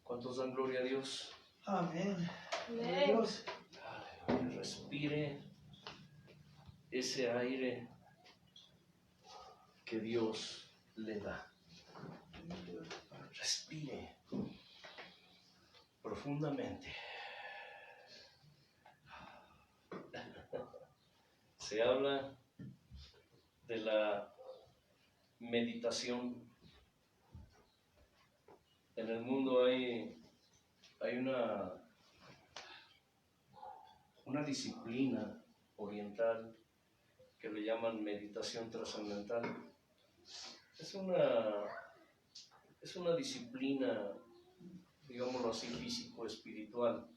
¿Cuántos dan gloria a Dios? Amén. Amén. Dios. Respire ese aire que Dios le da. Respire profundamente. Se habla de la meditación. En el mundo hay una disciplina oriental que le llaman meditación trascendental. Es una disciplina, digámoslo así, físico-espiritual,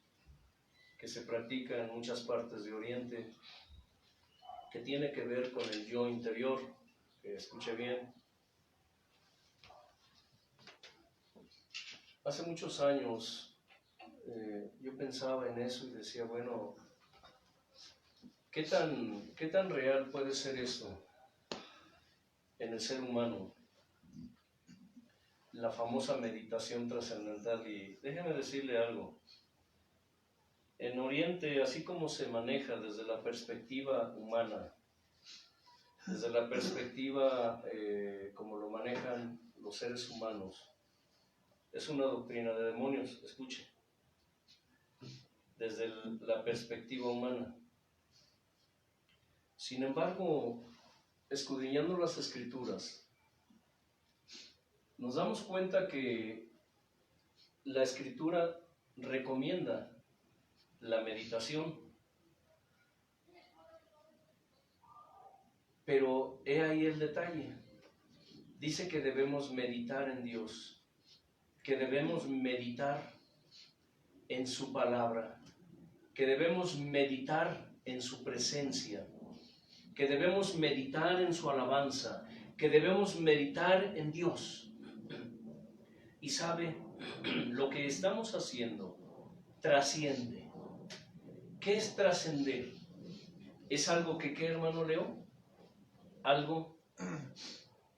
que se practica en muchas partes de Oriente, que tiene que ver con el yo interior, que escuche bien. Hace muchos años yo pensaba en eso y decía, bueno, ¿qué tan real puede ser esto en el ser humano? La famosa meditación trascendental. Y déjeme decirle algo. En Oriente, así como se maneja desde la perspectiva humana, desde la perspectiva como lo manejan los seres humanos, es una doctrina de demonios, escuche, desde la perspectiva humana. Sin embargo, escudriñando las Escrituras, nos damos cuenta que la Escritura recomienda la meditación, pero he ahí el detalle. Dice que debemos meditar en Dios, que debemos meditar en su palabra, que debemos meditar en su presencia, que debemos meditar en su alabanza, que debemos meditar en Dios. Y sabe, lo que estamos haciendo trasciende. ¿Qué es trascender? Es algo que, ¿qué, hermano Leo? Algo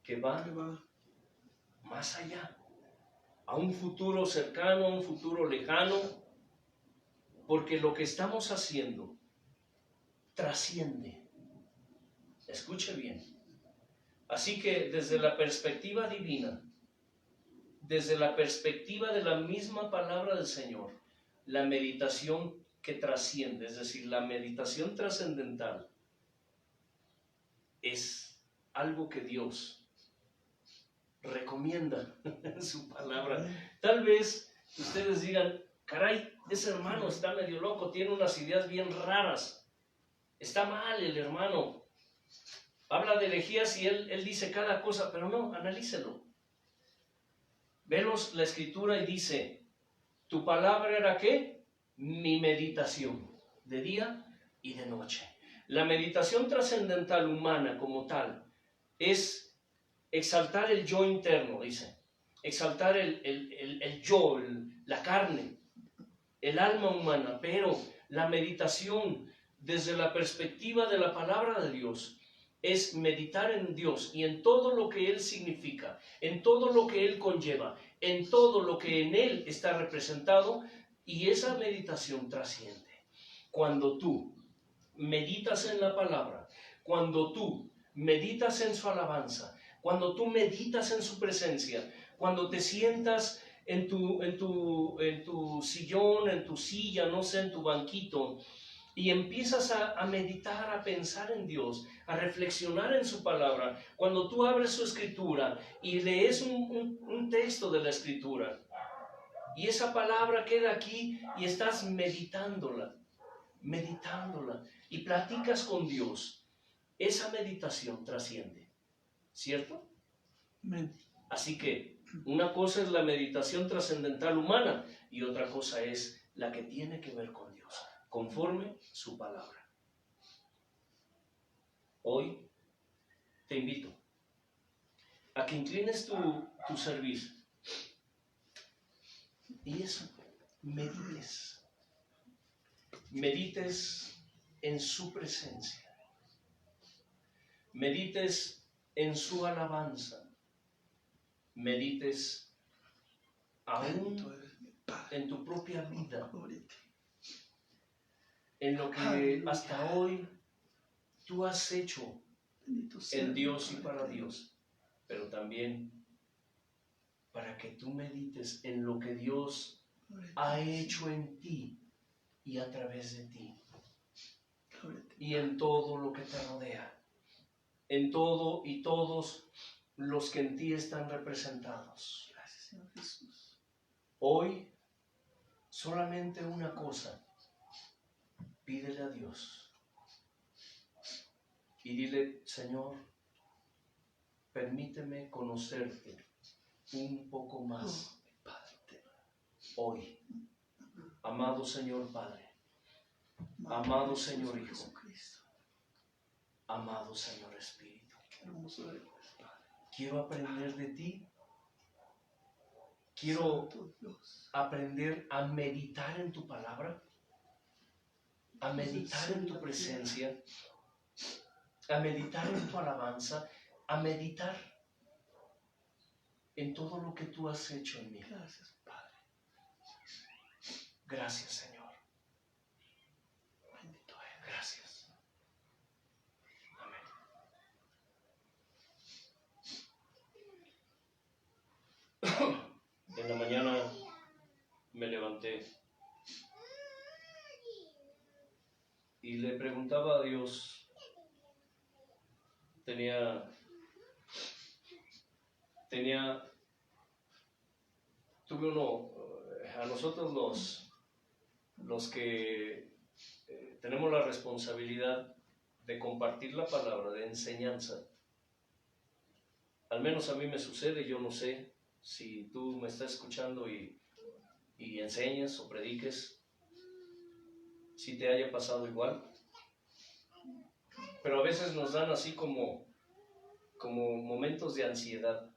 que va más allá, a un futuro cercano, a un futuro lejano, porque lo que estamos haciendo trasciende. Escuche bien. Así que desde la perspectiva divina, desde la perspectiva de la misma palabra del Señor, la meditación que trasciende, es decir, la meditación trascendental, es algo que Dios recomienda en su palabra. Tal vez ustedes digan, caray, ese hermano está medio loco, tiene unas ideas bien raras, está mal el hermano, habla de herejías y él dice cada cosa, pero no, analícelo. Velos la Escritura y dice, tu palabra era ¿qué? Mi meditación, de día y de noche. La meditación trascendental humana como tal es exaltar el yo interno, dice, exaltar el yo, la carne, el alma humana, pero la meditación desde la perspectiva de la palabra de Dios es meditar en Dios y en todo lo que Él significa, en todo lo que Él conlleva, en todo lo que en Él está representado, y esa meditación trasciende. Cuando tú meditas en la palabra, cuando tú meditas en su alabanza, cuando tú meditas en su presencia, cuando te sientas en tu sillón, en tu silla, no sé, en tu banquito, y empiezas a meditar, a pensar en Dios, a reflexionar en su palabra, cuando tú abres su escritura y lees un texto de la escritura, y esa palabra queda aquí y estás meditándola, y platicas con Dios, esa meditación trasciende, ¿cierto? Amén. Así que una cosa es la meditación trascendental humana y otra cosa es la que tiene que ver con Dios, conforme su palabra. Hoy te invito a que inclines tu cerviz y eso, medites en su presencia, medites en su alabanza, medites aún en tu propia vida, Gloria a ti. en lo que Aleluya. hasta hoy tú has hecho Bendito sea en mi Dios y Padre para eterno. Dios, pero también para que tú medites en lo que Dios Gloria a ti, ha Señor. hecho en ti y a través de ti, Gloria a ti. y en todo lo que te rodea, en todo y todos los que en ti están representados. Gracias, Señor Jesús. Hoy, solamente una cosa, pídele a Dios y dile: Señor, permíteme conocerte un poco más Oh, mi Padre eterno. hoy. Amado Señor Padre, Amado Amado Jesús, Señor Hijo. Jesucristo. amado Señor Espíritu, Qué hermoso eres, Padre. quiero aprender de ti, quiero Santo Dios. aprender a meditar en tu palabra, a meditar en tu presencia, a meditar en tu alabanza, a meditar en todo lo que tú has hecho en mí. Gracias, Padre. Gracias, Señor. Bendito eres. Gracias. Amén. En la mañana me levanté y le preguntaba a Dios, tuve a nosotros los que tenemos la responsabilidad de compartir la palabra, de enseñanza. Al menos a mí me sucede, yo no sé si tú me estás escuchando y enseñas o prediques, si te haya pasado igual. Pero a veces nos dan así como momentos de ansiedad,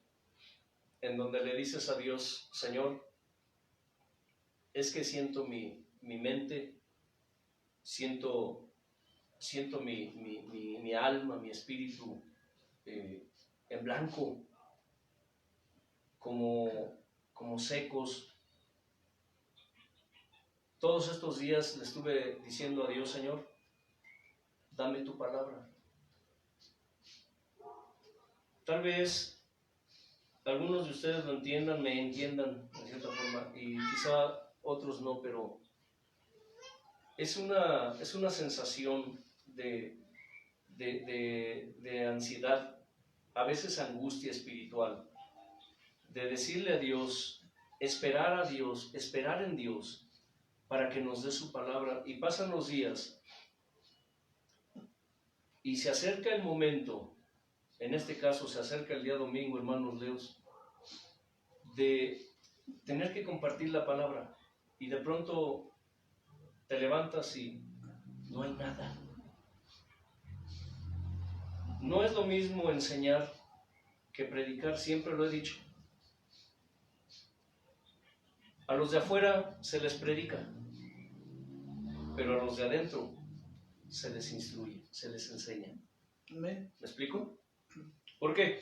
en donde le dices a Dios: Señor, es que siento mi mente, siento mi alma, mi espíritu en blanco, como secos. Todos estos días le estuve diciendo a Dios: Señor, dame tu palabra. Tal vez algunos de ustedes lo entiendan, me entiendan de cierta forma, y quizá otros no, pero es una sensación de ansiedad, a veces angustia espiritual, de decirle a Dios, esperar en Dios para que nos dé su palabra. Y pasan los días y se acerca el momento, en este caso se acerca el día domingo, hermanos Leos, de tener que compartir la palabra, y de pronto te levantas y no hay nada. No es lo mismo enseñar que predicar, siempre lo he dicho. A los de afuera se les predica, pero a los de adentro se les instruye, se les enseña. Amén. ¿Me explico? ¿Por qué?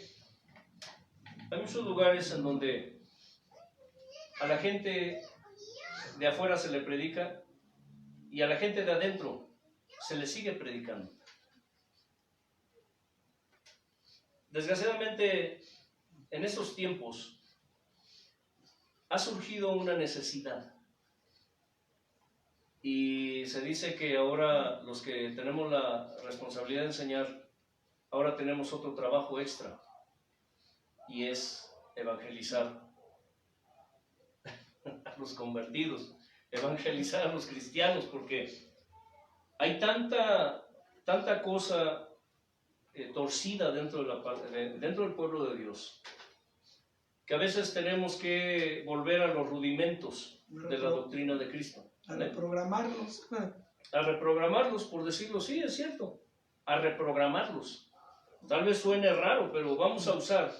Hay muchos lugares en donde a la gente de afuera se le predica y a la gente de adentro se le sigue predicando. Desgraciadamente, en estos tiempos ha surgido una necesidad, y se dice que ahora los que tenemos la responsabilidad de enseñar, ahora tenemos otro trabajo extra, y es evangelizar a los convertidos, evangelizar a los cristianos, porque hay tanta cosa torcida dentro del pueblo de Dios, que a veces tenemos que volver a los rudimentos de la doctrina de Cristo. A reprogramarlos. A reprogramarlos, por decirlo así, es cierto. A reprogramarlos. Tal vez suene raro, pero vamos a usar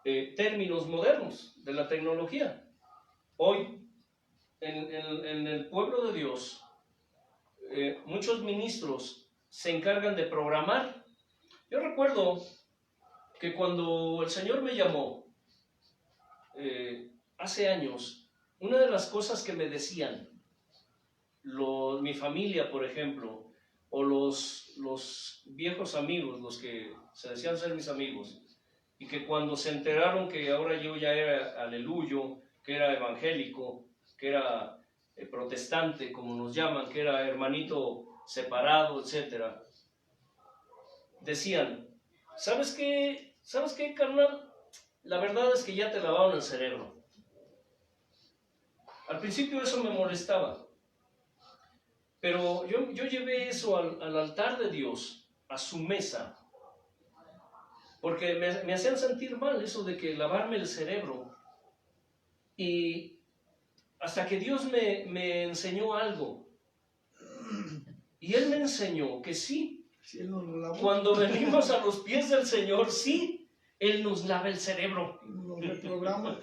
términos modernos de la tecnología. Hoy, en el pueblo de Dios, muchos ministros se encargan de programar. Yo recuerdo que cuando el Señor me llamó, hace años, una de las cosas que me decían mi familia, por ejemplo, o los viejos amigos, los que se decían ser mis amigos, y que cuando se enteraron que ahora yo ya era aleluyo, que era evangélico, que era protestante, como nos llaman, que era hermanito separado, etcétera, decían, ¿sabes qué? ¿Sabes qué, carnal? La verdad es que ya te lavaron el cerebro. Al principio eso me molestaba, pero yo llevé eso al altar de Dios, a su mesa, porque me hacían sentir mal eso de que lavarme el cerebro. Y hasta que Dios me enseñó algo, y Él me enseñó que sí, Si Él nos lo lavó, cuando venimos a los pies del Señor, sí, Él nos lava el cerebro. nos reprograma.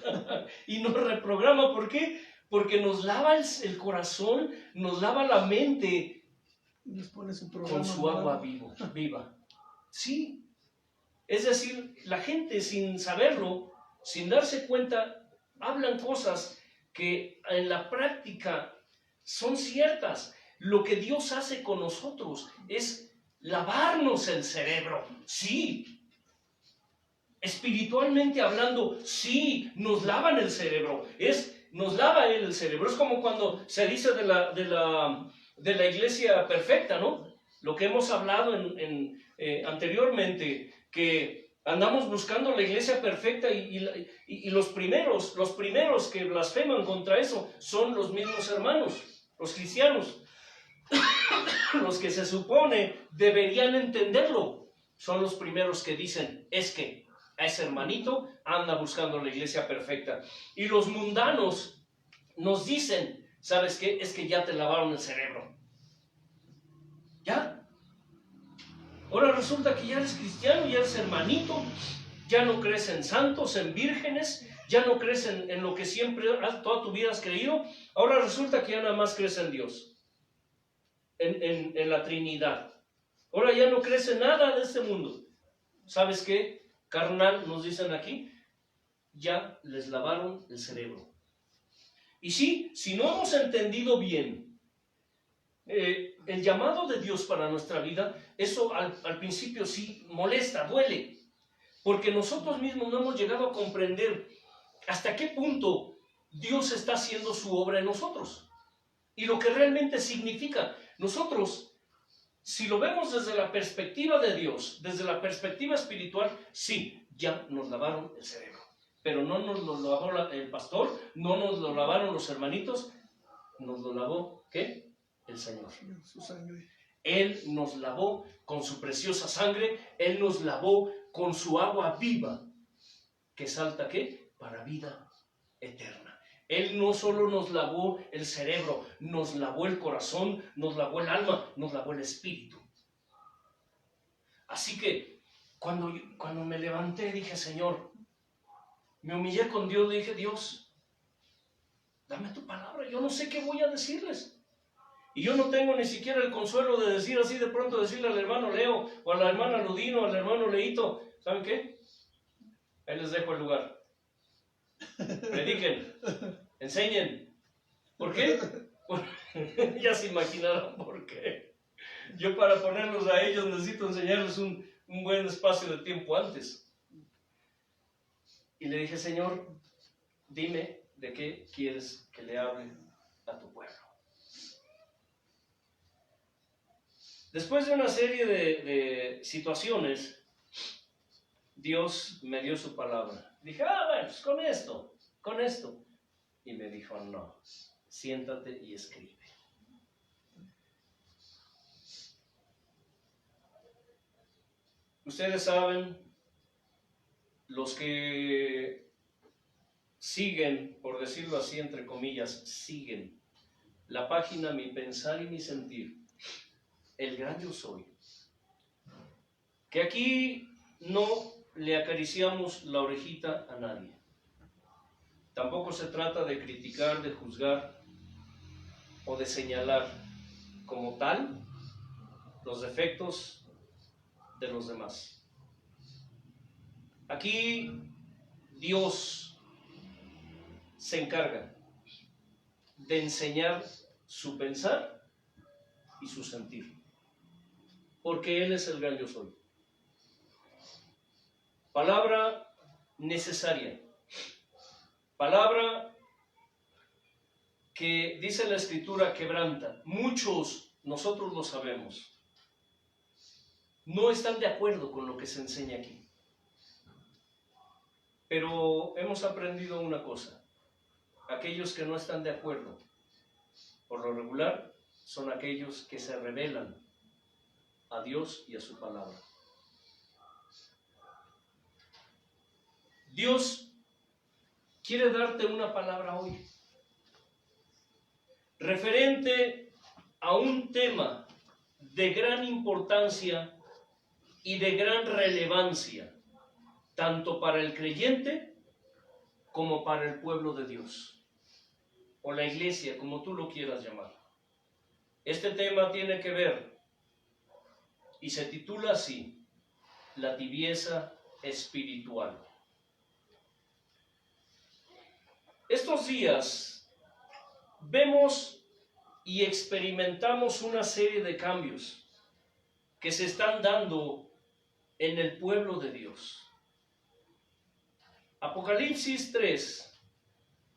Y nos reprograma. ¿Por qué? Porque nos lava el corazón, nos lava la mente Les pone su programa con su agua nuevo. viva. Sí. Es decir, la gente sin saberlo, sin darse cuenta, hablan cosas que en la práctica son ciertas. Lo que Dios hace con nosotros es lavarnos el cerebro. Sí. Espiritualmente hablando, sí, nos lavan el cerebro. Nos lava Él el cerebro. Es como cuando se dice de la iglesia perfecta, ¿no? Lo que hemos hablado anteriormente, que andamos buscando la iglesia perfecta y los primeros que blasfeman contra eso son los mismos hermanos, los cristianos. Los que se supone deberían entenderlo son los primeros que dicen, es que a ese hermanito anda buscando la iglesia perfecta. Y los mundanos nos dicen, ¿sabes qué? Es que ya te lavaron el cerebro. ¿Ya? Ahora resulta que ya eres cristiano, ya eres hermanito, ya no crees en santos, en vírgenes, ya no crees en lo que siempre, toda tu vida has creído. Ahora resulta que ya nada más crees en Dios, en la Trinidad. Ahora ya no crees en nada de este mundo. ¿Sabes qué? Carnal, nos dicen aquí, ya les lavaron el cerebro. Y sí, si no hemos entendido bien el llamado de Dios para nuestra vida, eso al principio sí molesta, duele, porque nosotros mismos no hemos llegado a comprender hasta qué punto Dios está haciendo su obra en nosotros y lo que realmente significa. Nosotros, si lo vemos desde la perspectiva de Dios, desde la perspectiva espiritual, sí, ya nos lavaron el cerebro. Pero no nos lo lavó el pastor, no nos lo lavaron los hermanitos, nos lo lavó, ¿qué? El Señor. Su sangre. Él nos lavó con su preciosa sangre, Él nos lavó con su agua viva, que salta, ¿qué? Para vida eterna. Él no solo nos lavó el cerebro, nos lavó el corazón, nos lavó el alma, nos lavó el espíritu. Así que cuando me levanté dije, Señor, me humillé con Dios, le dije, Dios, dame tu palabra, yo no sé qué voy a decirles. Y yo no tengo ni siquiera el consuelo de decir así de pronto, decirle al hermano Leo, o a la hermana Ludino, al hermano Leito, ¿saben qué? Ahí les dejo el lugar. Prediquen, enseñen. ¿Por qué? Ya se imaginarán por qué. Yo para ponerlos a ellos necesito enseñarles un buen espacio de tiempo antes. Y le dije, Señor, dime de qué quieres que le hable a tu pueblo. Después de una serie de situaciones, Dios me dio su palabra. Dije, bueno, pues con esto. Y me dijo, no, siéntate y escribe. Ustedes saben, los que siguen, por decirlo así, entre comillas, siguen la página Mi Pensar y Mi Sentir, el gran yo soy, que aquí no le acariciamos la orejita a nadie. Tampoco se trata de criticar, de juzgar o de señalar como tal los defectos de los demás. Aquí Dios se encarga de enseñar su pensar y su sentir. Porque Él es el gran yo soy. Palabra necesaria. Palabra que dice la Escritura quebranta. Muchos, nosotros lo sabemos, no están de acuerdo con lo que se enseña aquí. Pero hemos aprendido una cosa. Aquellos que no están de acuerdo, por lo regular, son aquellos que se rebelan a Dios y a su palabra. Dios quiere darte una palabra hoy, referente a un tema de gran importancia y de gran relevancia, tanto para el creyente como para el pueblo de Dios, o la iglesia, como tú lo quieras llamar. Este tema tiene que ver, y se titula así, la tibieza espiritual. Estos días vemos y experimentamos una serie de cambios que se están dando en el pueblo de Dios. Apocalipsis 3,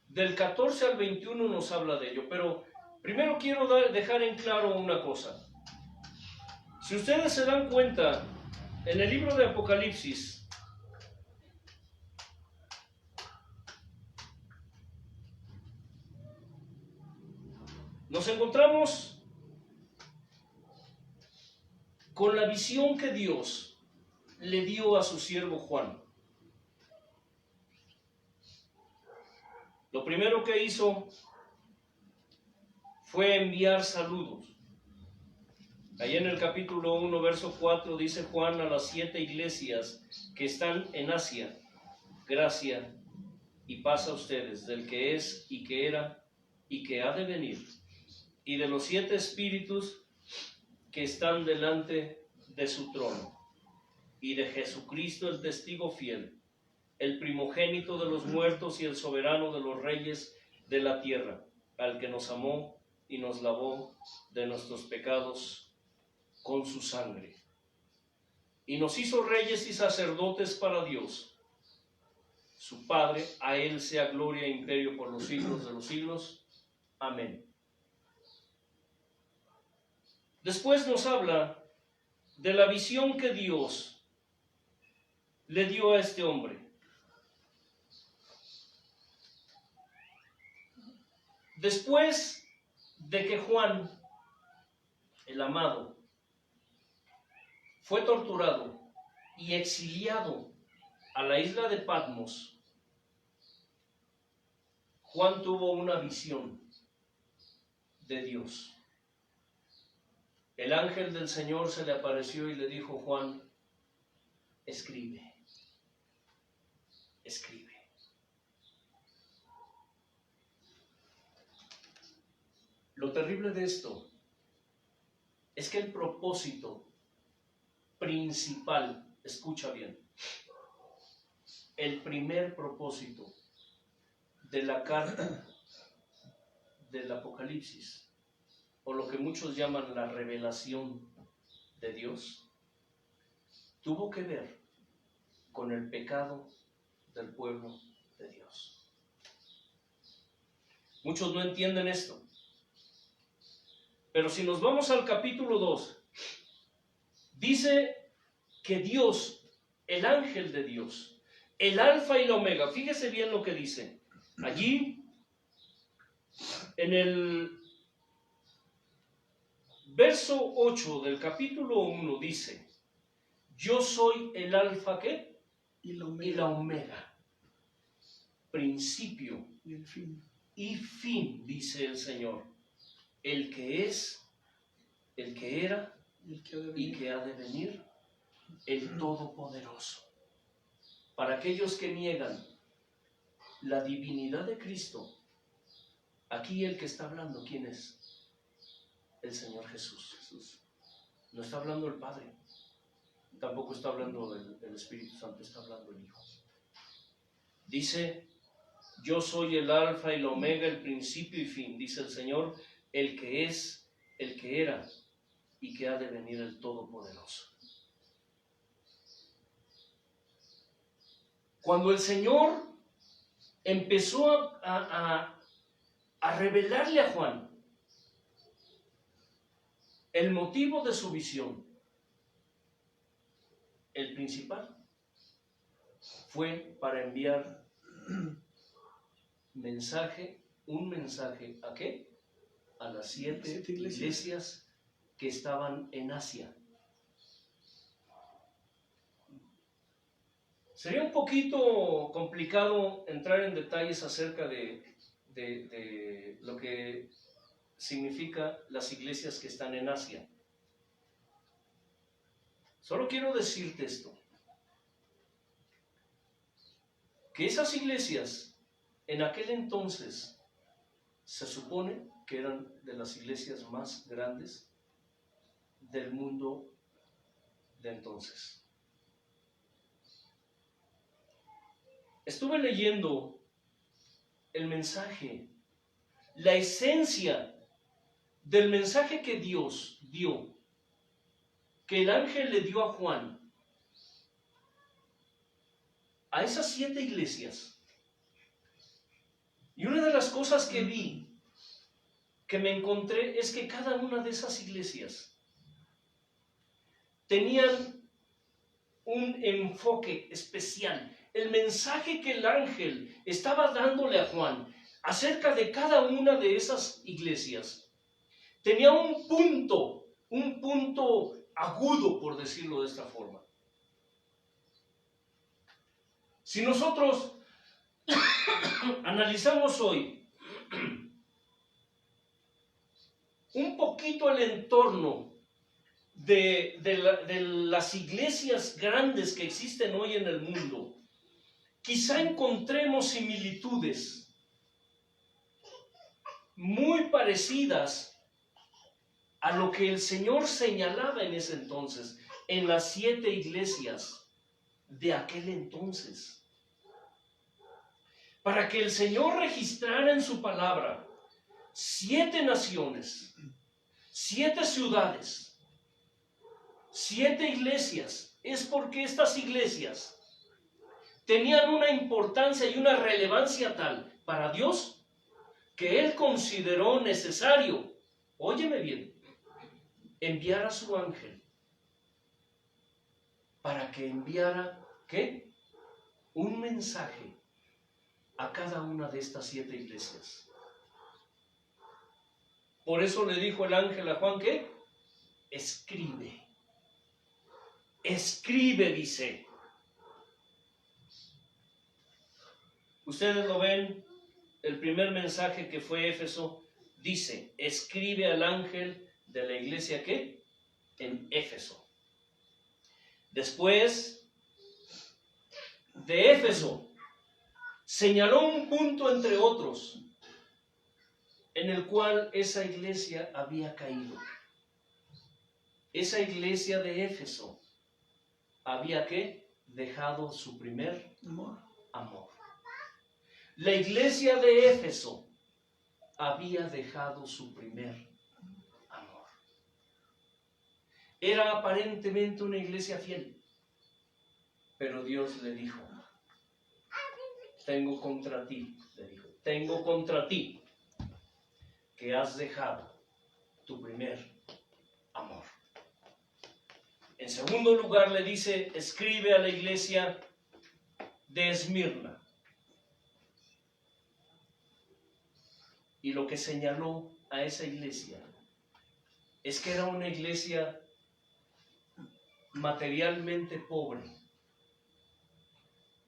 del 14 al 21 nos habla de ello, pero primero quiero dejar en claro una cosa. Si ustedes se dan cuenta, en el libro de Apocalipsis, nos encontramos con la visión que Dios le dio a su siervo Juan. Lo primero que hizo fue enviar saludos. Ahí en el capítulo 1, verso 4, dice Juan a las 7 iglesias que están en Asia: gracia y paz a ustedes, del que es y que era y que ha de venir, y de los 7 espíritus que están delante de su trono, y de Jesucristo el testigo fiel, el primogénito de los muertos y el soberano de los reyes de la tierra, al que nos amó y nos lavó de nuestros pecados con su sangre, y nos hizo reyes y sacerdotes para Dios, su Padre. A Él sea gloria e imperio por los siglos de los siglos. Amén. Después nos habla de la visión que Dios le dio a este hombre. Después de que Juan, el amado, fue torturado y exiliado a la isla de Patmos, Juan tuvo una visión de Dios. El ángel del Señor se le apareció y le dijo: Juan, escribe, escribe. Lo terrible de esto es que el propósito principal, escucha bien, el primer propósito de la carta del Apocalipsis, o lo que muchos llaman la revelación de Dios, tuvo que ver con el pecado del pueblo de Dios. Muchos no entienden esto, pero si nos vamos al capítulo 2, dice que Dios, el ángel de Dios, el alfa y la omega, fíjese bien lo que dice. Allí, en el verso 8 del capítulo 1 dice: yo soy el alfa, ¿qué? Y la omega. Y la omega. Principio Y el fin. y fin, dice el Señor. El que es, el que era y que ha de venir, el Todopoderoso. Para aquellos que niegan la divinidad de Cristo, aquí el que está hablando, ¿quién es? El Señor Jesús. No está hablando el Padre, tampoco está hablando el Espíritu Santo, está hablando el Hijo. Dice: Yo soy el alfa y el omega, el principio y fin, dice el Señor, el que es, el que era y que ha de venir el Todopoderoso. Cuando el Señor empezó a revelarle a Juan el motivo de su visión, el principal, fue para enviar un mensaje, ¿a qué? A las 7 iglesias que estaban en Asia. Sería un poquito complicado entrar en detalles acerca de lo que significa las iglesias que están en Asia. Solo quiero decirte esto, que esas iglesias en aquel entonces se supone que eran de las iglesias más grandes del mundo de entonces. Estuve leyendo el mensaje, la esencia del mensaje que Dios dio, que el ángel le dio a Juan, a esas 7 iglesias. Y una de las cosas que vi, que me encontré, es que cada una de esas iglesias tenían un enfoque especial. El mensaje que el ángel estaba dándole a Juan acerca de cada una de esas iglesias tenía un punto agudo, por decirlo de esta forma. Si nosotros analizamos hoy un poquito el entorno de las iglesias grandes que existen hoy en el mundo, quizá encontremos similitudes muy parecidas a lo que el Señor señalaba en ese entonces, en las 7 iglesias de aquel entonces. Para que el Señor registrara en su palabra 7 naciones, 7 ciudades, 7 iglesias, es porque estas iglesias tenían una importancia y una relevancia tal para Dios que Él consideró necesario, óyeme bien, enviar a su ángel para que enviara, ¿qué? Un mensaje a cada una de estas 7 iglesias. Por eso le dijo el ángel a Juan, ¿qué? Escribe. Escribe, dice. Ustedes lo ven, el primer mensaje que fue Éfeso, dice, escribe al ángel de la iglesia, ¿qué? En Éfeso. Después de Éfeso, señaló un punto entre otros, en el cual esa iglesia había caído. Esa iglesia de Éfeso había, ¿qué? Dejado su primer amor. La iglesia de Éfeso había dejado su primer amor. Era aparentemente una iglesia fiel, pero Dios le dijo, tengo contra ti, le dijo, tengo contra ti que has dejado tu primer amor. En segundo lugar le dice, escribe a la iglesia de Esmirna. Y lo que señaló a esa iglesia es que era una iglesia materialmente pobre,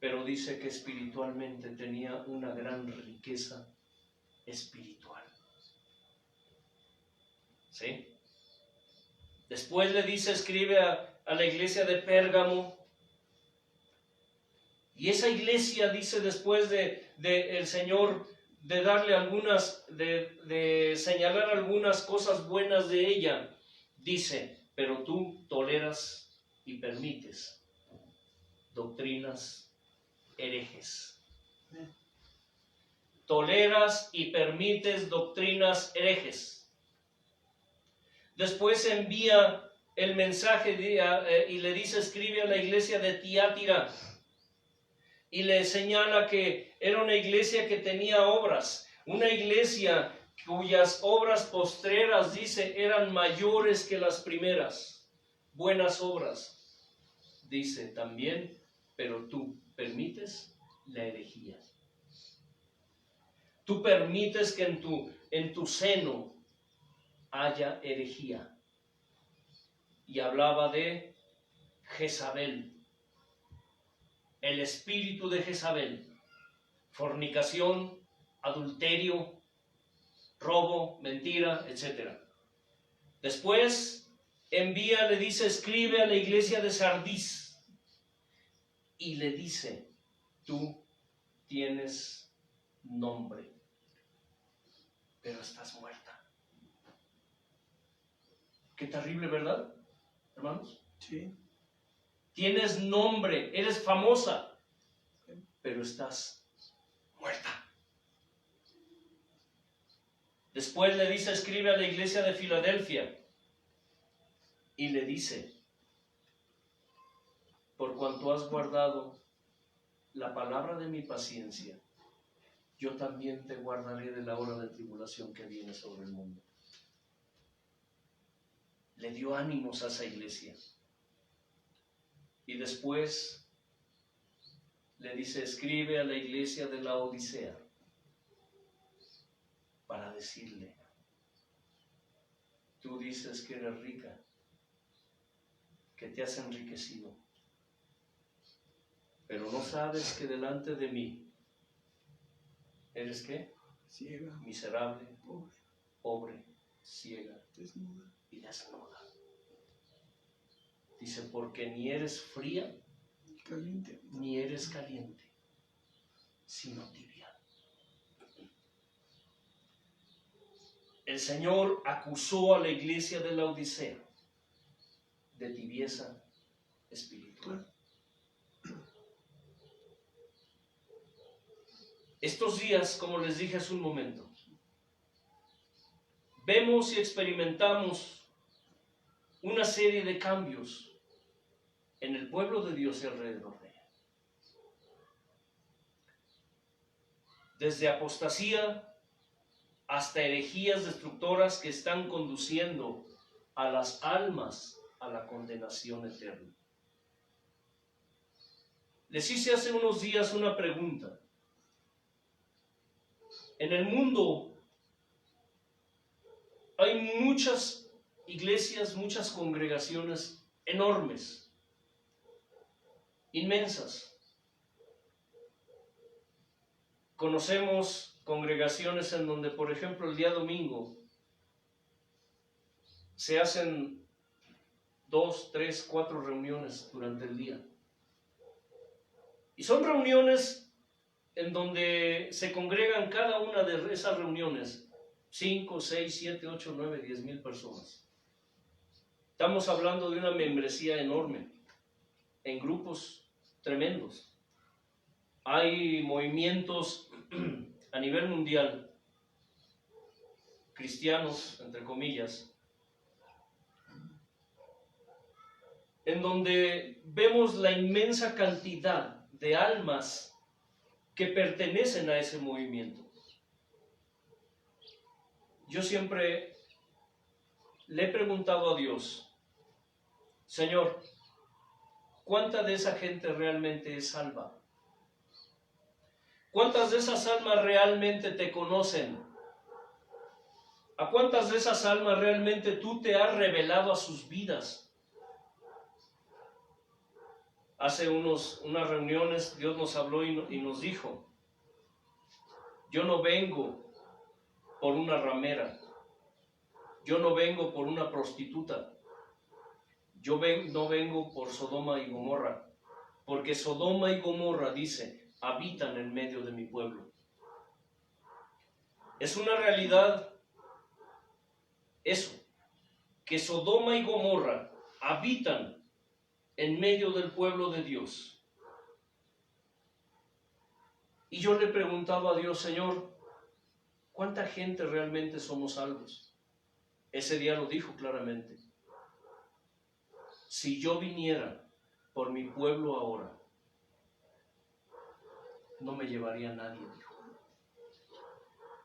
pero dice que espiritualmente tenía una gran riqueza espiritual. ¿Sí? Después le dice, escribe a la iglesia de Pérgamo. Y esa iglesia, dice después de el Señor de darle algunas, de señalar algunas cosas buenas de ella, dice, pero tú toleras y permites doctrinas herejes. toleras y permites doctrinas herejes. Después envía el mensaje y le dice, escribe a la iglesia de Tiatira, y le señala que era una iglesia que tenía obras, una iglesia cuyas obras postreras, dice, eran mayores que las primeras. Buenas obras, dice también, pero tú permites la herejía. Tú permites que en tu seno haya herejía. Y hablaba de Jezabel, el espíritu de Jezabel, fornicación, adulterio, robo, mentira, etc. Después envía, le dice, escribe a la iglesia de Sardis y le dice, tú tienes nombre, pero estás muerta. Qué terrible, ¿verdad, hermanos? Sí. Tienes nombre, eres famosa, pero estás muerta. Después le dice, escribe a la iglesia de Filadelfia y le dice, por cuanto has guardado la palabra de mi paciencia, yo también te guardaré de la hora de tribulación que viene sobre el mundo. Le dio ánimos a esa iglesia. Y después le dice, escribe a la iglesia de la Odisea para decirle, tú dices que eres rica, que te has enriquecido, pero no sabes que delante de mí eres ¿qué? Ciega, Miserable, pobre, pobre, ciega desnuda. y desnuda. Dice, porque ni eres fría, Caliente. ni eres caliente, sino tibia. El Señor acusó a la iglesia de la Odisea de tibieza espiritual. Estos días, como les dije hace un momento, vemos y experimentamos una serie de cambios en el pueblo de Dios y alrededor de ella. Desde apostasía hasta herejías destructoras que están conduciendo a las almas a la condenación eterna. Les hice hace unos días una pregunta. En el mundo hay muchas iglesias, muchas congregaciones enormes, inmensas. Conocemos congregaciones en donde, por ejemplo, el día domingo se hacen 2, 3, 4 reuniones durante el día. Y son reuniones en donde se congregan cada una de esas reuniones 5, 6, 7, 8, 9, 10 mil personas. Estamos hablando de una membresía enorme, en grupos tremendos. Hay movimientos a nivel mundial, cristianos, entre comillas, en donde vemos la inmensa cantidad de almas que pertenecen a ese movimiento. Yo siempre le he preguntado a Dios, Señor, ¿cuánta de esa gente realmente es salva? ¿Cuántas de esas almas realmente te conocen? ¿A cuántas de esas almas realmente tú te has revelado a sus vidas? Hace unas reuniones Dios nos habló y nos dijo, yo no vengo por una ramera, yo no vengo por una prostituta, no vengo por Sodoma y Gomorra, porque Sodoma y Gomorra, dice, habitan en medio de mi pueblo. Es una realidad eso, que Sodoma y Gomorra habitan en medio del pueblo de Dios. Y yo le preguntaba a Dios, Señor, ¿Cuánta gente realmente somos salvos? Ese día lo dijo claramente. Si yo viniera por mi pueblo ahora, no me llevaría a nadie, dijo.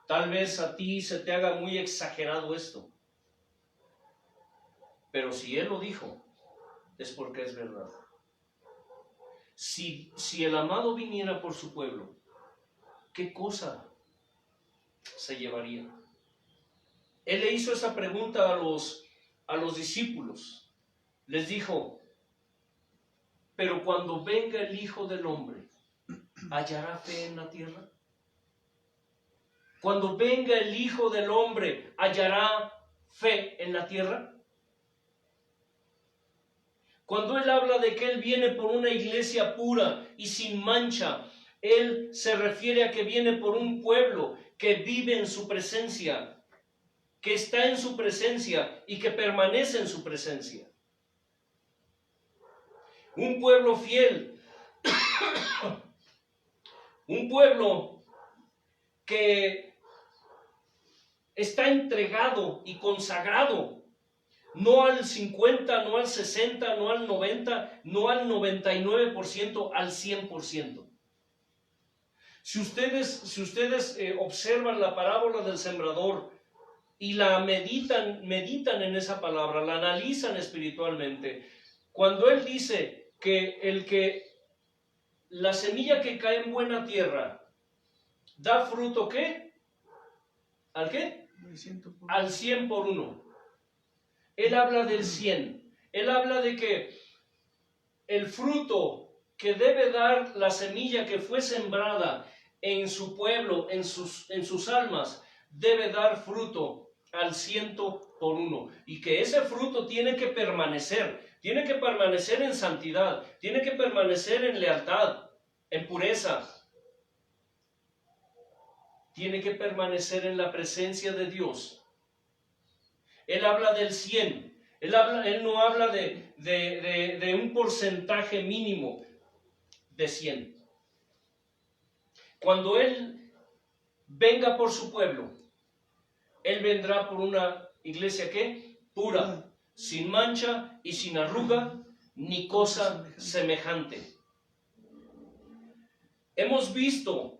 Tal vez a ti se te haga muy exagerado esto, pero si Él lo dijo, es porque es verdad. Si el amado viniera por su pueblo, ¿qué cosa se llevaría? Él le hizo esa pregunta a los discípulos. Les dijo, pero cuando venga el Hijo del Hombre, ¿hallará fe en la tierra? Cuando venga el Hijo del Hombre, ¿hallará fe en la tierra? Cuando Él habla de que Él viene por una iglesia pura y sin mancha, Él se refiere a que viene por un pueblo que vive en su presencia, que está en su presencia y que permanece en su presencia. Un pueblo fiel, un pueblo que está entregado y consagrado, no al 50, no al 60, no al 90, no al 99%, al 100%. Si ustedes observan la parábola del sembrador y la meditan en esa palabra, la analizan espiritualmente, cuando Él dice que la semilla que cae en buena tierra da fruto, ¿qué? ¿Al qué? Al 100 por 1. Él habla del 100. Él habla de que el fruto que debe dar la semilla que fue sembrada en su pueblo, en sus almas, debe dar fruto al 100 por 1. Y que ese fruto tiene que permanecer en santidad, tiene que permanecer en lealtad, en pureza. Tiene que permanecer en la presencia de Dios. Él habla del 100. Él no habla de un porcentaje mínimo de 100. Cuando Él venga por su pueblo, Él vendrá por una iglesia ¿qué? Pura, sin mancha y sin arruga, ni cosa semejante. Hemos visto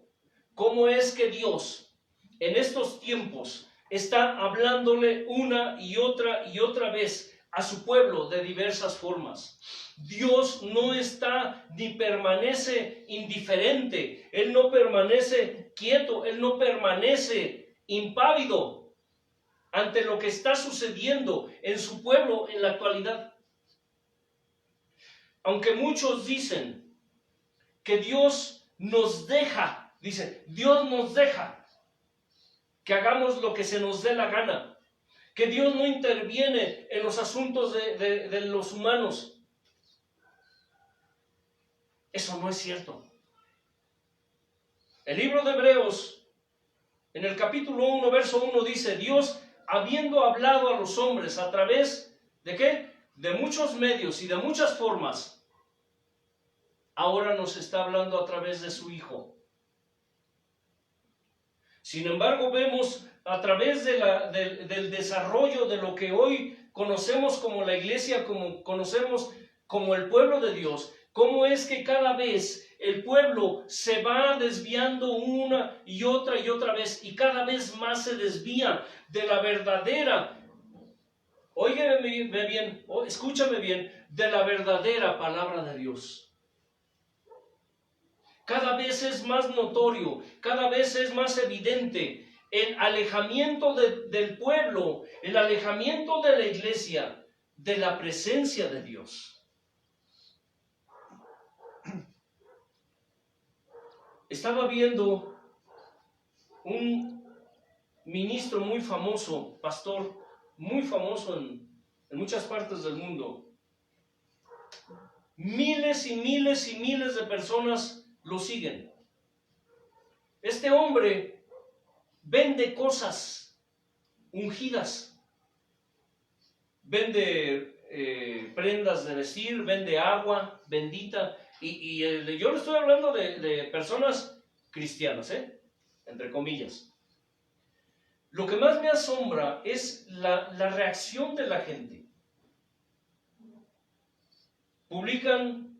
cómo es que Dios en estos tiempos está hablándole una y otra vez a su pueblo de diversas formas. Dios no está ni permanece indiferente, Él no permanece quieto, Él no permanece impávido ante lo que está sucediendo en su pueblo en la actualidad. Aunque muchos dicen que Dios nos deja, dice, Dios nos deja que hagamos lo que se nos dé la gana, que Dios no interviene en los asuntos de los humanos. Eso no es cierto. El libro de Hebreos, en el capítulo 1, verso 1, dice, Dios, habiendo hablado a los hombres a través de ¿qué? De muchos medios y de muchas formas, ahora nos está hablando a través de su Hijo. Sin embargo, vemos a través del desarrollo de lo que hoy conocemos como la iglesia, como conocemos como el pueblo de Dios, cómo es que cada vez el pueblo se va desviando una y otra vez, y cada vez más se desvía de la verdadera, óyeme bien, escúchame bien, de la verdadera palabra de Dios. Cada vez es más notorio, cada vez es más evidente el alejamiento del pueblo, el alejamiento de la iglesia, de la presencia de Dios. Estaba viendo un ministro muy famoso, pastor muy famoso en muchas partes del mundo. Miles y miles y miles de personas lo siguen. Este hombre vende cosas ungidas, vende prendas de vestir, vende agua bendita, y yo le estoy hablando de personas cristianas, entre comillas. Lo que más me asombra es la reacción de la gente. Publican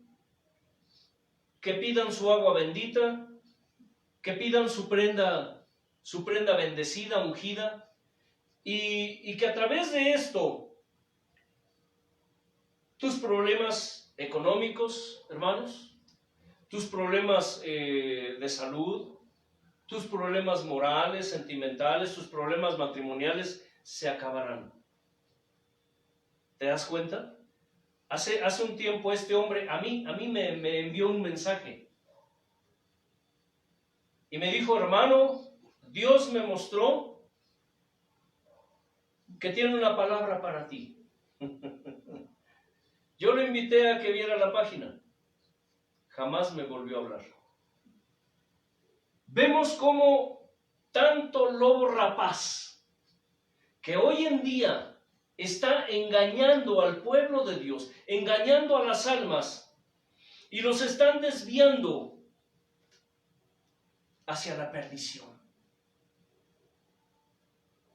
que pidan su agua bendita, que pidan su prenda bendecida, ungida, y que a través de esto, tus problemas económicos, hermanos, tus problemas de salud, tus problemas morales, sentimentales, tus problemas matrimoniales se acabarán. ¿Te das cuenta? Hace un tiempo este hombre a mí me envió un mensaje y me dijo: hermano, Dios me mostró que tiene una palabra para ti. Yo lo invité a que viera la página. Jamás me volvió a hablar. Vemos cómo tanto lobo rapaz que hoy en día está engañando al pueblo de Dios, engañando a las almas, y los están desviando hacia la perdición.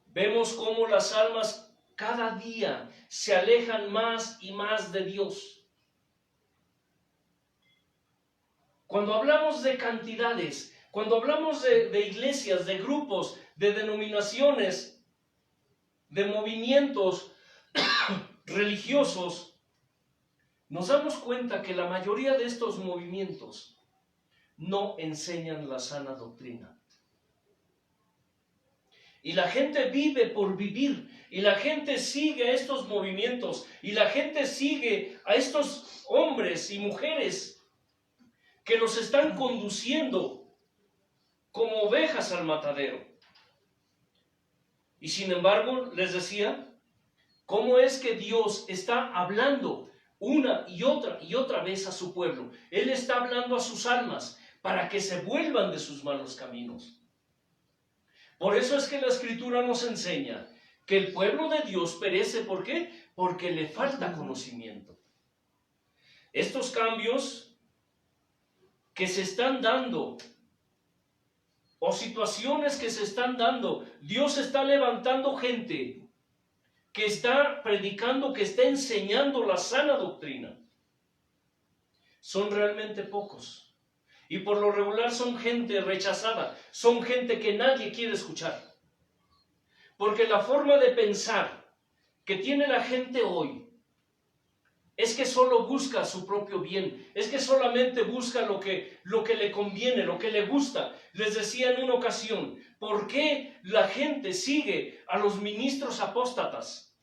Vemos cómo las almas cada día se alejan más y más de Dios. Cuando hablamos de cantidades, cuando hablamos de iglesias, de grupos, de denominaciones, de movimientos religiosos, nos damos cuenta que la mayoría de estos movimientos no enseñan la sana doctrina. Y la gente vive por vivir, y la gente sigue a estos movimientos, y la gente sigue a estos hombres y mujeres que los están conduciendo como ovejas al matadero. Y sin embargo, les decía, ¿cómo es que Dios está hablando una y otra vez a su pueblo? Él está hablando a sus almas para que se vuelvan de sus malos caminos. Por eso es que la Escritura nos enseña que el pueblo de Dios perece. ¿Por qué? Porque le falta conocimiento. Estos cambios que se están dando, o situaciones que se están dando, Dios está levantando gente que está predicando, que está enseñando la sana doctrina. Son realmente pocos. Y por lo regular son gente rechazada, son gente que nadie quiere escuchar. Porque la forma de pensar que tiene la gente hoy es que solo busca su propio bien, es que solamente busca lo que le conviene, lo que le gusta. Les decía en una ocasión, ¿por qué la gente sigue a los ministros apóstatas?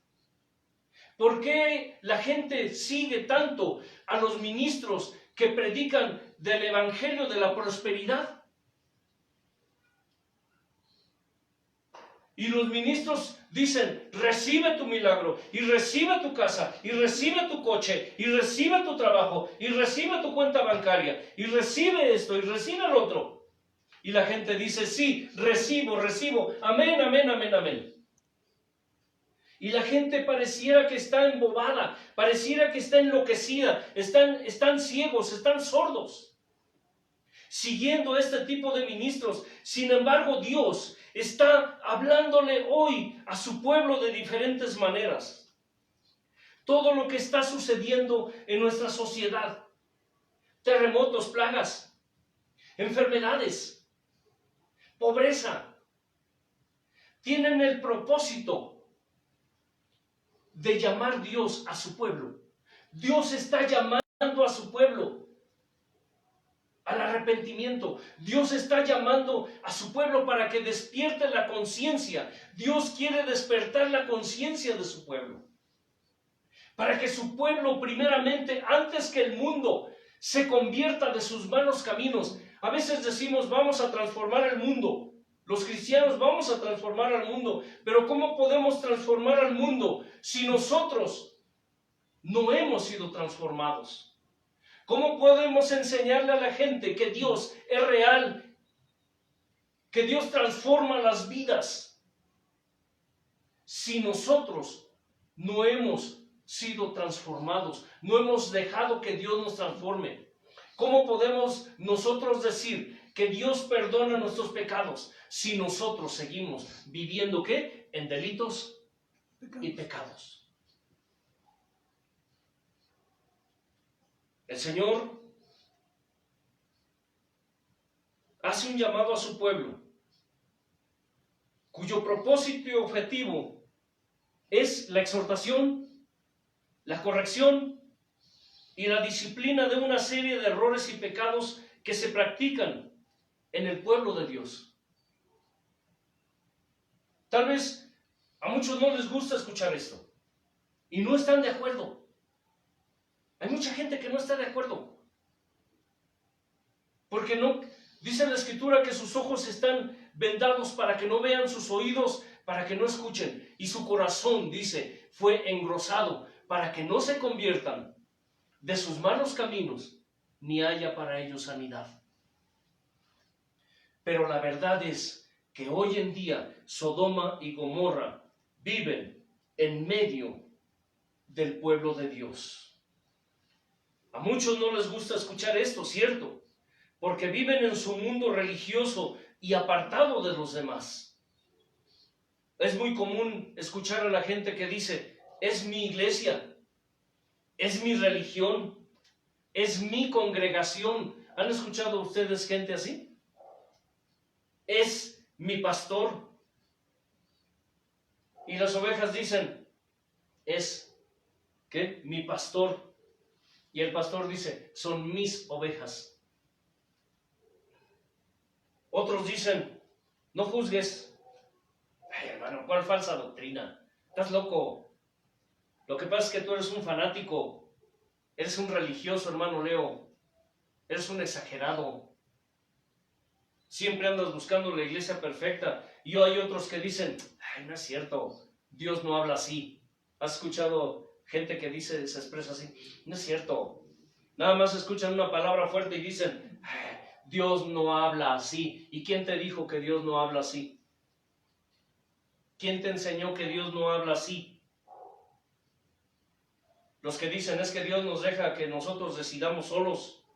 ¿Por qué la gente sigue tanto a los ministros que predican del evangelio de la prosperidad? Y los ministros dicen: recibe tu milagro, y recibe tu casa, y recibe tu coche, y recibe tu trabajo, y recibe tu cuenta bancaria, y recibe esto, y recibe el otro. Y la gente dice: sí, recibo, amén, amén, amén, amén. Y la gente pareciera que está embobada, pareciera que está enloquecida, están ciegos, están sordos, siguiendo este tipo de ministros. Sin embargo, Dios está hablándole hoy a su pueblo de diferentes maneras. Todo lo que está sucediendo en nuestra sociedad, terremotos, plagas, enfermedades, pobreza, tienen el propósito de llamar Dios a su pueblo. Dios está llamando a su pueblo al arrepentimiento. Dios está llamando a su pueblo para que despierte la conciencia. Dios quiere despertar la conciencia de su pueblo, para que su pueblo, primeramente, antes que el mundo, se convierta de sus malos caminos. A veces decimos: vamos a transformar el mundo. Los cristianos vamos a transformar al mundo. Pero ¿cómo podemos transformar al mundo si nosotros no hemos sido transformados? ¿Cómo podemos enseñarle a la gente que Dios es real, que Dios transforma las vidas, si nosotros no hemos sido transformados, no hemos dejado que Dios nos transforme? ¿Cómo podemos nosotros decir que Dios perdona nuestros pecados si nosotros seguimos viviendo ¿qué? En delitos y pecados. El Señor hace un llamado a su pueblo, cuyo propósito y objetivo es la exhortación, la corrección y la disciplina de una serie de errores y pecados que se practican en el pueblo de Dios. Tal vez a muchos no les gusta escuchar esto y no están de acuerdo. Hay mucha gente que no está de acuerdo. Porque no, dice la Escritura que sus ojos están vendados para que no vean, sus oídos para que no escuchen, y su corazón, dice, fue engrosado para que no se conviertan de sus malos caminos, ni haya para ellos sanidad. Pero la verdad es que hoy en día Sodoma y Gomorra viven en medio del pueblo de Dios. A muchos no les gusta escuchar esto, ¿cierto? Porque viven en su mundo religioso y apartado de los demás. Es muy común escuchar a la gente que dice, es mi iglesia, es mi religión, es mi congregación. ¿Han escuchado ustedes gente así? Es mi pastor. Y las ovejas dicen, es, ¿qué? Mi pastor. Y el pastor dice, son mis ovejas. Otros dicen, no juzgues. Ay, hermano, ¿cuál falsa doctrina? Estás loco. Lo que pasa es que tú eres un fanático. Eres un religioso, hermano Leo. Eres un exagerado. Siempre andas buscando la iglesia perfecta. Y hay otros que dicen, ay, no es cierto. Dios no habla así. ¿Has escuchado gente que dice, se expresa así? No es cierto. Nada más escuchan una palabra fuerte y dicen, ay, Dios no habla así. ¿Y quién te dijo que Dios no habla así? ¿Quién te enseñó que Dios no habla así? Los que dicen es que Dios nos deja que nosotros decidamos solos.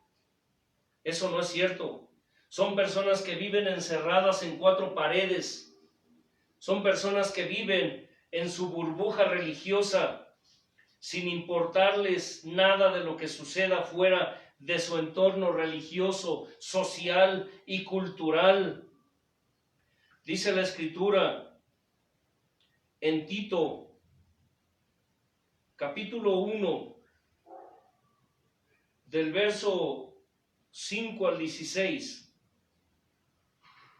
Eso no es cierto. Son personas que viven encerradas en 4 paredes. Son personas que viven en su burbuja religiosa, sin importarles nada de lo que suceda fuera de su entorno religioso, social y cultural. Dice la Escritura en Tito, capítulo 1, del verso 5 al 16,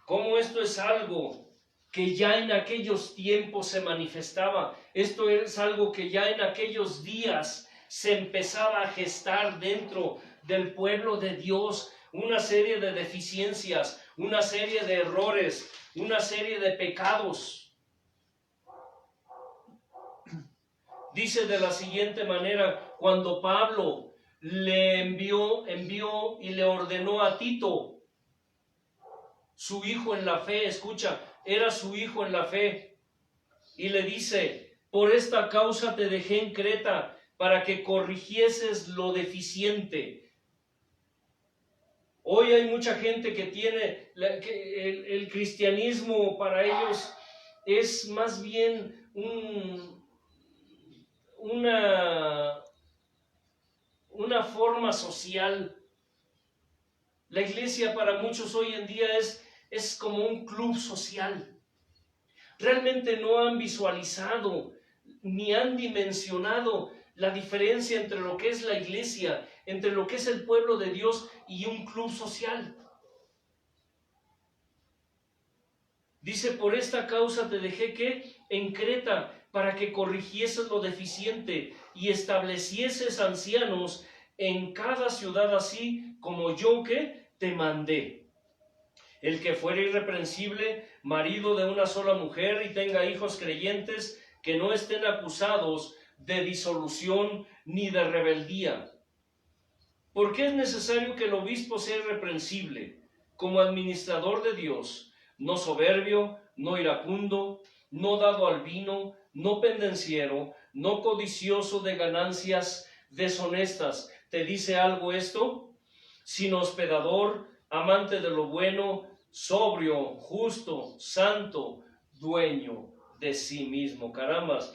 cómo esto es algo que ya en aquellos tiempos se manifestaba. Esto es algo que ya en aquellos días se empezaba a gestar dentro del pueblo de Dios. Una serie de deficiencias, una serie de errores, una serie de pecados. Dice de la siguiente manera, cuando Pablo le envió y le ordenó a Tito, su hijo en la fe, escucha, era su hijo en la fe, y le dice, por esta causa te dejé en Creta, para que corrigieses lo deficiente. Hoy hay mucha gente que tiene, el cristianismo para ellos es más bien una forma social. La iglesia para muchos hoy en día es como un club social. Realmente no han visualizado ni han dimensionado la diferencia entre lo que es la iglesia, entre lo que es el pueblo de Dios y un club social. Dice, por esta causa te dejé que en Creta, para que corrigieses lo deficiente y establecieses ancianos en cada ciudad, así como yo que te mandé. El que fuera irreprensible, marido de una sola mujer, y tenga hijos creyentes, que no estén acusados de disolución ni de rebeldía. Porque es necesario que el obispo sea irreprensible, como administrador de Dios, no soberbio, no iracundo, no dado al vino, no pendenciero, no codicioso de ganancias deshonestas. ¿Te dice algo esto? Sino hospedador, amante de lo bueno, sobrio, justo, santo, dueño de sí mismo. Carambas,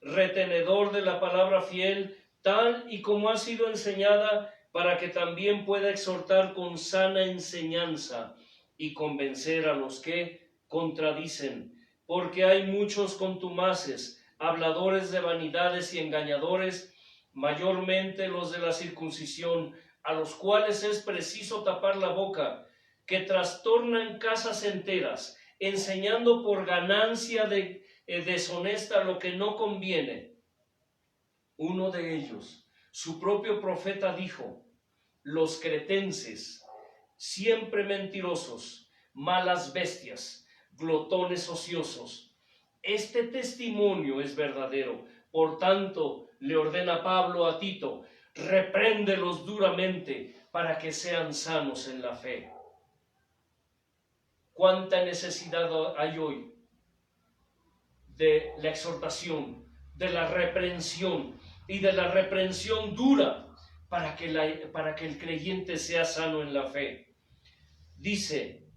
retenedor de la palabra fiel, tal y como ha sido enseñada, para que también pueda exhortar con sana enseñanza y convencer a los que contradicen. Porque hay muchos contumaces, habladores de vanidades y engañadores, mayormente los de la circuncisión, a los cuales es preciso tapar la boca, que trastornan casas enteras, enseñando por ganancia deshonesta lo que no conviene. Uno de ellos, su propio profeta, dijo: los cretenses, siempre mentirosos, malas bestias, glotones ociosos. Este testimonio es verdadero. Por tanto, le ordena Pablo a Tito: repréndelos duramente para que sean sanos en la fe. ¿Cuánta necesidad hay hoy de la exhortación, de la reprensión y de la reprensión dura para que el creyente sea sano en la fe? Dice: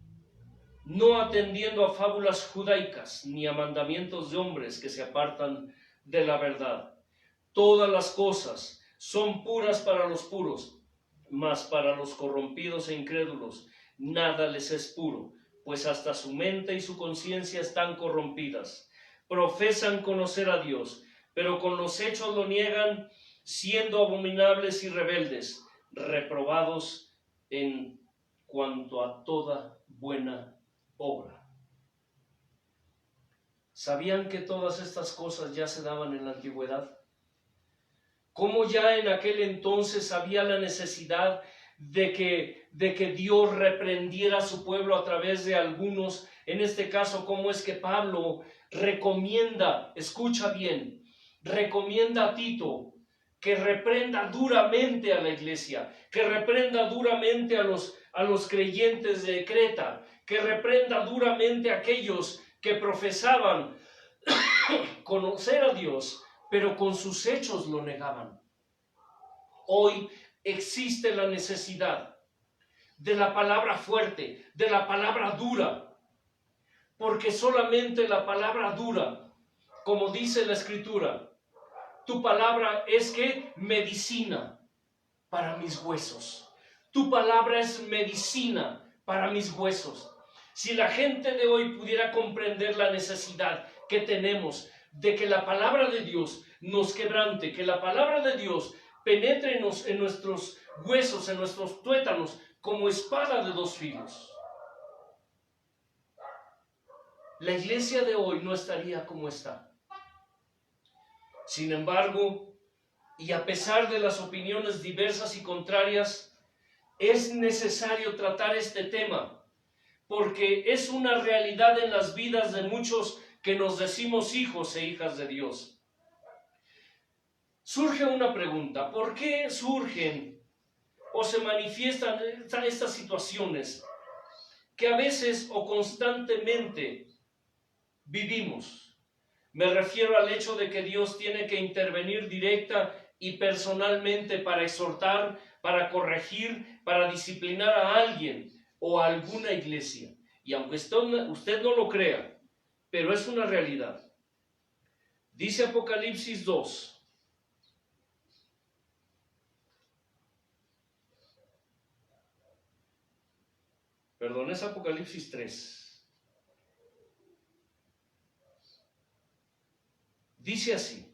no atendiendo a fábulas judaicas ni a mandamientos de hombres que se apartan de la verdad. Todas las cosas son puras para los puros, mas para los corrompidos e incrédulos nada les es puro, pues hasta su mente y su conciencia están corrompidas. Profesan conocer a Dios, pero con los hechos lo niegan, siendo abominables y rebeldes, reprobados en cuanto a toda buena obra. ¿Sabían que todas estas cosas ya se daban en la antigüedad? ¿Cómo ya en aquel entonces había la necesidad de que Dios reprendiera a su pueblo a través de algunos? En este caso, ¿cómo es que Pablo recomienda, escucha bien, recomienda a Tito que reprenda duramente a la iglesia, que reprenda duramente a los creyentes de Creta, que reprenda duramente a aquellos que profesaban conocer a Dios, pero con sus hechos lo negaban? Hoy existe la necesidad de la palabra fuerte, de la palabra dura, porque solamente la palabra dura, como dice la Escritura, tu palabra es que medicina para mis huesos. Tu palabra es medicina para mis huesos. Si la gente de hoy pudiera comprender la necesidad que tenemos de que la palabra de Dios nos quebrante, que la palabra de Dios penetre en nuestros huesos, en nuestros tuétanos, como espada de dos filos, la iglesia de hoy no estaría como está. Sin embargo, y a pesar de las opiniones diversas y contrarias, es necesario tratar este tema, porque es una realidad en las vidas de muchos que nos decimos hijos e hijas de Dios. Surge una pregunta: ¿por qué surgen o se manifiestan estas situaciones que a veces o constantemente vivimos? Me refiero al hecho de que Dios tiene que intervenir directa y personalmente para exhortar, para corregir, para disciplinar a alguien o a alguna iglesia. Y aunque usted no lo crea, pero es una realidad. Dice Apocalipsis 2. Perdón, es Apocalipsis 3. Dice así,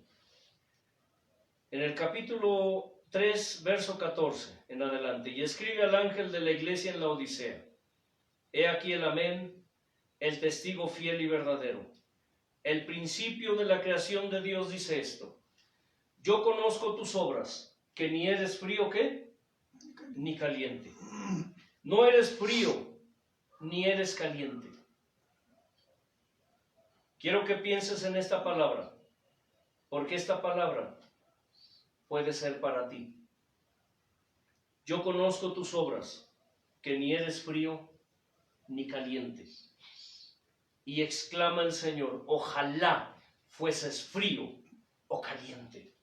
en el capítulo 3, verso 14 en adelante: y escribe al ángel de la iglesia en la Odisea: he aquí el amén, el testigo fiel y verdadero, el principio de la creación de Dios, dice esto: yo conozco tus obras, que ni eres frío, ¿qué? Ni caliente. No eres frío, ni eres caliente. Quiero que pienses en esta palabra, porque esta palabra puede ser para ti. Yo conozco tus obras, que ni eres frío ni caliente. Y exclama el Señor: ojalá fueses frío o caliente.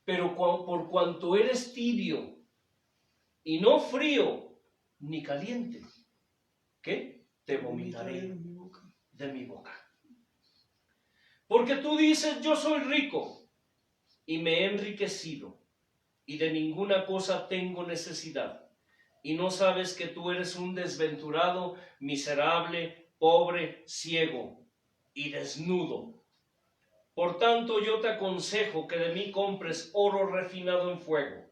Pero por cuanto eres tibio y no frío ni caliente. ¿Qué? Te vomitaré de mi boca. de mi boca. Porque tú dices, yo soy rico y me he enriquecido y de ninguna cosa tengo necesidad. Y no sabes que tú eres un desventurado, miserable, pobre, ciego y desnudo. Por tanto, yo te aconsejo que de mí compres oro refinado en fuego,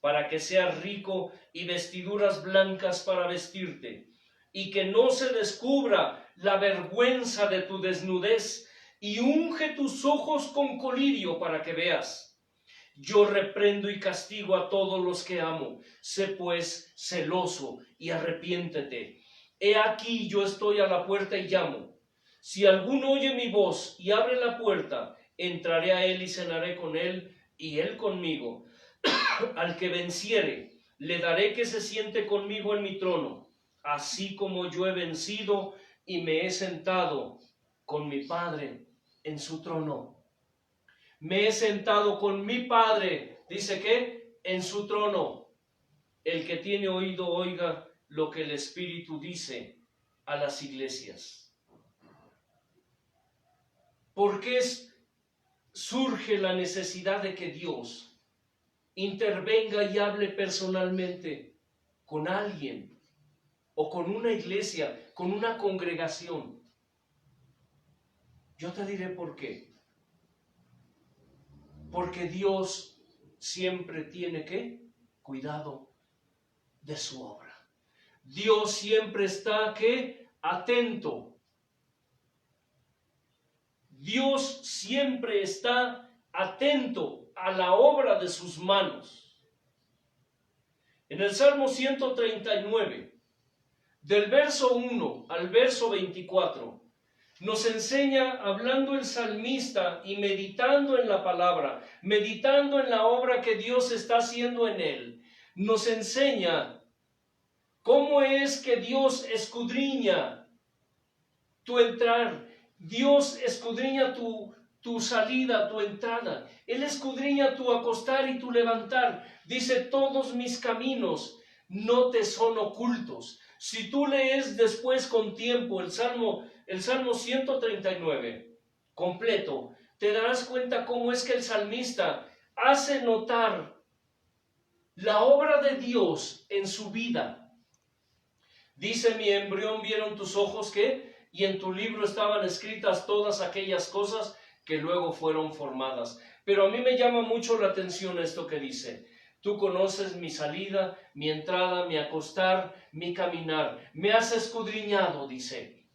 para que seas rico, y vestiduras blancas para vestirte, y que no se descubra la vergüenza de tu desnudez, y unge tus ojos con colirio para que veas. Yo reprendo y castigo a todos los que amo. Sé pues celoso y arrepiéntete. He aquí yo estoy a la puerta y llamo. Si alguno oye mi voz y abre la puerta, entraré a él y cenaré con él y él conmigo. Al que venciere, le daré que se siente conmigo en mi trono, así como yo he vencido y me he sentado con mi Padre en su trono. Me he sentado con mi Padre, dice que, en su trono. El que tiene oído, oiga lo que el Espíritu dice a las iglesias. ¿Por qué surge la necesidad de que Dios intervenga y hable personalmente con alguien o con una iglesia, con una congregación? Yo te diré por qué. Porque Dios siempre tiene que cuidado de su obra. Dios siempre está que atento. Dios siempre está atento a la obra de sus manos. En el Salmo 139, del verso 1 al verso 24, nos enseña, hablando el salmista y meditando en la palabra, meditando en la obra que Dios está haciendo en él, nos enseña cómo es que Dios escudriña tu entrar, Dios escudriña tu salida, tu entrada. Él escudriña tu acostar y tu levantar. Dice, todos mis caminos no te son ocultos. Si tú lees después con tiempo el Salmo 139 completo, te darás cuenta cómo es que el salmista hace notar la obra de Dios en su vida. Dice, mi embrión vieron tus ojos que, y en tu libro estaban escritas todas aquellas cosas que luego fueron formadas. Pero a mí me llama mucho la atención esto que dice, tú conoces mi salida, mi entrada, mi acostar, mi caminar. Me has escudriñado, dice.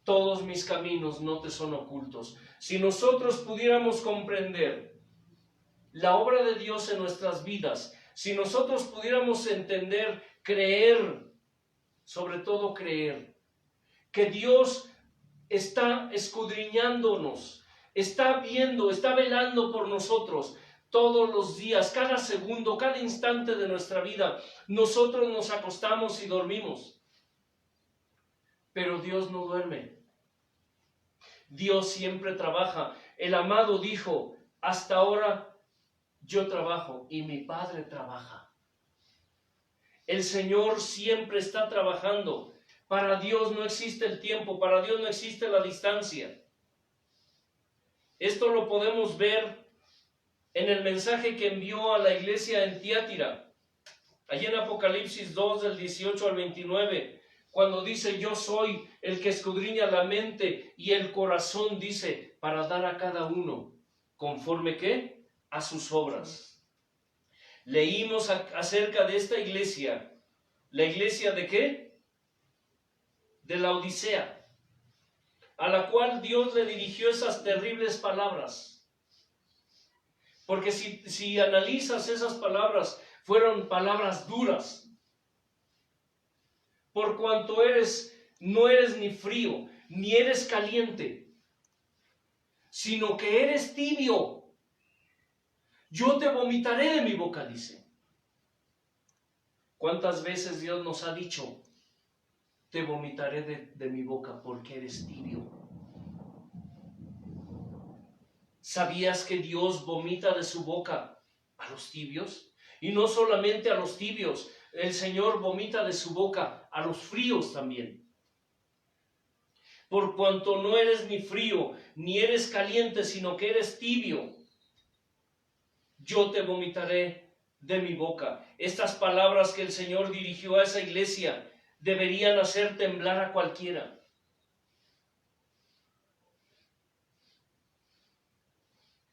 Todos mis caminos no te son ocultos. Si nosotros pudiéramos comprender la obra de Dios en nuestras vidas, si nosotros pudiéramos entender, creer, sobre todo creer, que Dios está escudriñándonos, está viendo, está velando por nosotros todos los días, cada segundo, cada instante de nuestra vida. Nosotros nos acostamos y dormimos, pero Dios no duerme. Dios siempre trabaja. El amado dijo, hasta ahora yo trabajo y mi Padre trabaja. El Señor siempre está trabajando. Para Dios no existe el tiempo, para Dios no existe la distancia. Esto lo podemos ver en el mensaje que envió a la iglesia en Tiatira, allí en Apocalipsis 2, del 18 al 29, cuando dice, yo soy el que escudriña la mente y el corazón, dice, para dar a cada uno, conforme ¿qué? A sus obras. Leímos acerca de esta iglesia, la iglesia ¿de qué? De la Odisea, a la cual Dios le dirigió esas terribles palabras. Porque si analizas esas palabras, fueron palabras duras. Por cuanto no eres ni frío, ni eres caliente, sino que eres tibio. Yo te vomitaré de mi boca, dice. ¿Cuántas veces Dios nos ha dicho, te vomitaré de mi boca porque eres tibio? ¿Sabías que Dios vomita de su boca a los tibios? Y no solamente a los tibios, el Señor vomita de su boca a los fríos también. Por cuanto no eres ni frío, ni eres caliente, sino que eres tibio, yo te vomitaré de mi boca. Estas palabras que el Señor dirigió a esa iglesia deberían hacer temblar a cualquiera.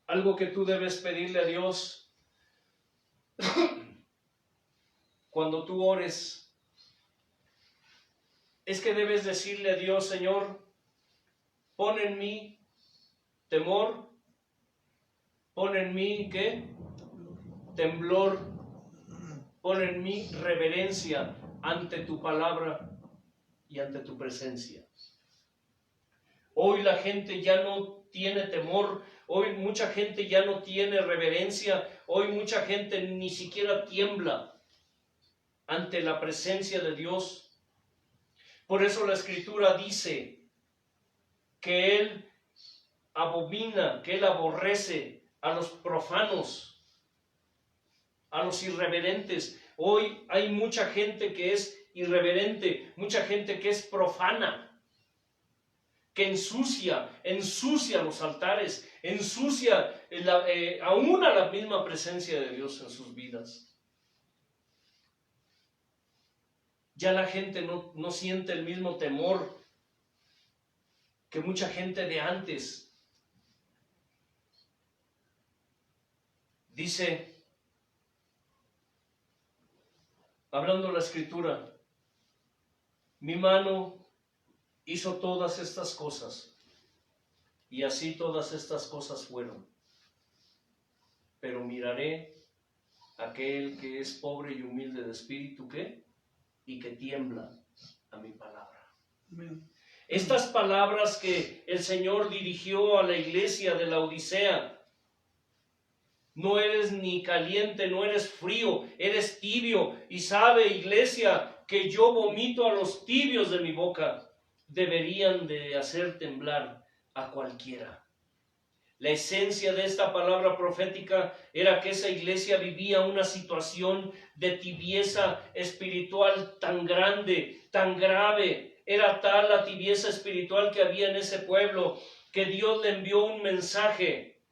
Algo que tú debes pedirle a Dios cuando tú ores es que debes decirle a Dios: Señor, pon en mí temor, pon en mí, ¿qué? Temblor, pon en mí reverencia ante tu palabra y ante tu presencia. Hoy la gente ya no tiene temor, hoy mucha gente ya no tiene reverencia, hoy mucha gente ni siquiera tiembla ante la presencia de Dios. Por eso la Escritura dice que Él abomina, que Él aborrece a los profanos, a los irreverentes. Hoy hay mucha gente que es irreverente, mucha gente que es profana, que ensucia los altares, ensucia aún a la misma presencia de Dios en sus vidas. Ya la gente no siente el mismo temor que mucha gente de antes. Dice, hablando la Escritura, mi mano hizo todas estas cosas, y así todas estas cosas fueron. Pero miraré a aquel que es pobre y humilde de espíritu, ¿qué? Y que tiembla a mi palabra. Amén. Estas palabras que el Señor dirigió a la iglesia de la Odisea: no eres ni caliente, no eres frío, eres tibio, y sabe, iglesia, que yo vomito a los tibios de mi boca, deberían de hacer temblar a cualquiera. La esencia de esta palabra profética era que esa iglesia vivía una situación de tibieza espiritual tan grande, tan grave. Era tal la tibieza espiritual que había en ese pueblo que Dios le envió un mensaje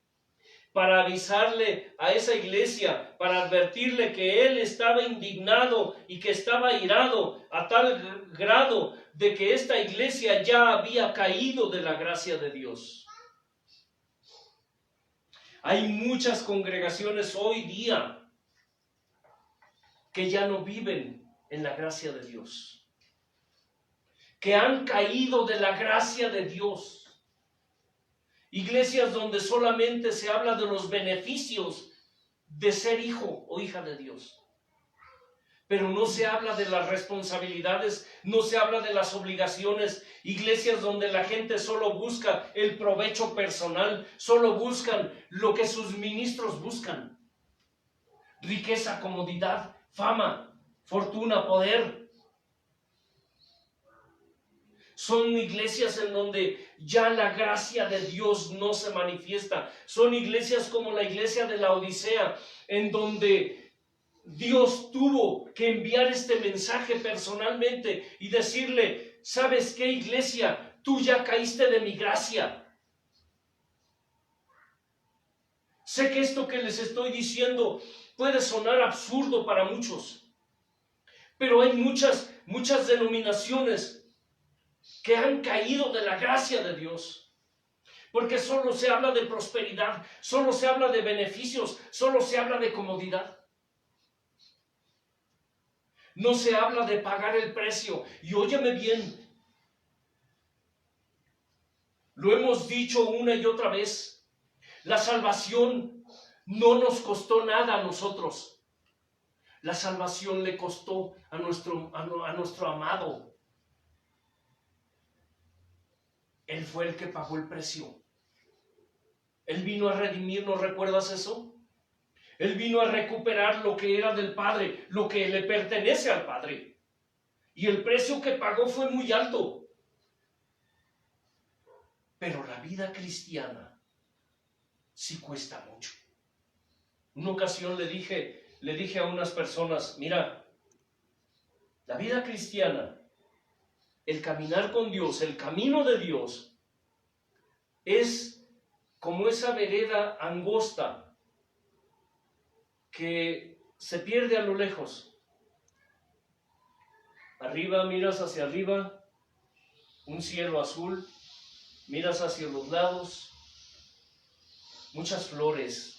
para avisarle a esa iglesia, para advertirle que Él estaba indignado y que estaba irado a tal grado de que esta iglesia ya había caído de la gracia de Dios. Hay muchas congregaciones hoy día que ya no viven en la gracia de Dios, que han caído de la gracia de Dios. Iglesias donde solamente se habla de los beneficios de ser hijo o hija de Dios, pero no se habla de las responsabilidades, no se habla de las obligaciones. Iglesias donde la gente solo busca el provecho personal, solo buscan lo que sus ministros buscan: riqueza, comodidad, fama, fortuna, poder. Son iglesias en donde ya la gracia de Dios no se manifiesta. Son iglesias como la iglesia de la Odisea, en donde Dios tuvo que enviar este mensaje personalmente y decirle: ¿sabes qué, iglesia? Tú ya caíste de mi gracia. Sé que esto que les estoy diciendo puede sonar absurdo para muchos, pero hay muchas denominaciones que han caído de la gracia de Dios, porque solo se habla de prosperidad, solo se habla de beneficios, solo se habla de comodidad. No se habla de pagar el precio. Y óyeme bien, lo hemos dicho una y otra vez, la salvación no nos costó nada a nosotros. La salvación le costó a nuestro amado. Él fue el que pagó el precio. Él vino a redimirnos, ¿recuerdas eso? Él vino a recuperar lo que era del Padre, lo que le pertenece al Padre. Y el precio que pagó fue muy alto. Pero la vida cristiana sí cuesta mucho. Una ocasión le dije a unas personas: mira, La vida cristiana, el caminar con Dios, el camino de Dios, es como esa vereda angosta que se pierde a lo lejos. Arriba, miras hacia arriba, un cielo azul, miras hacia los lados, muchas flores,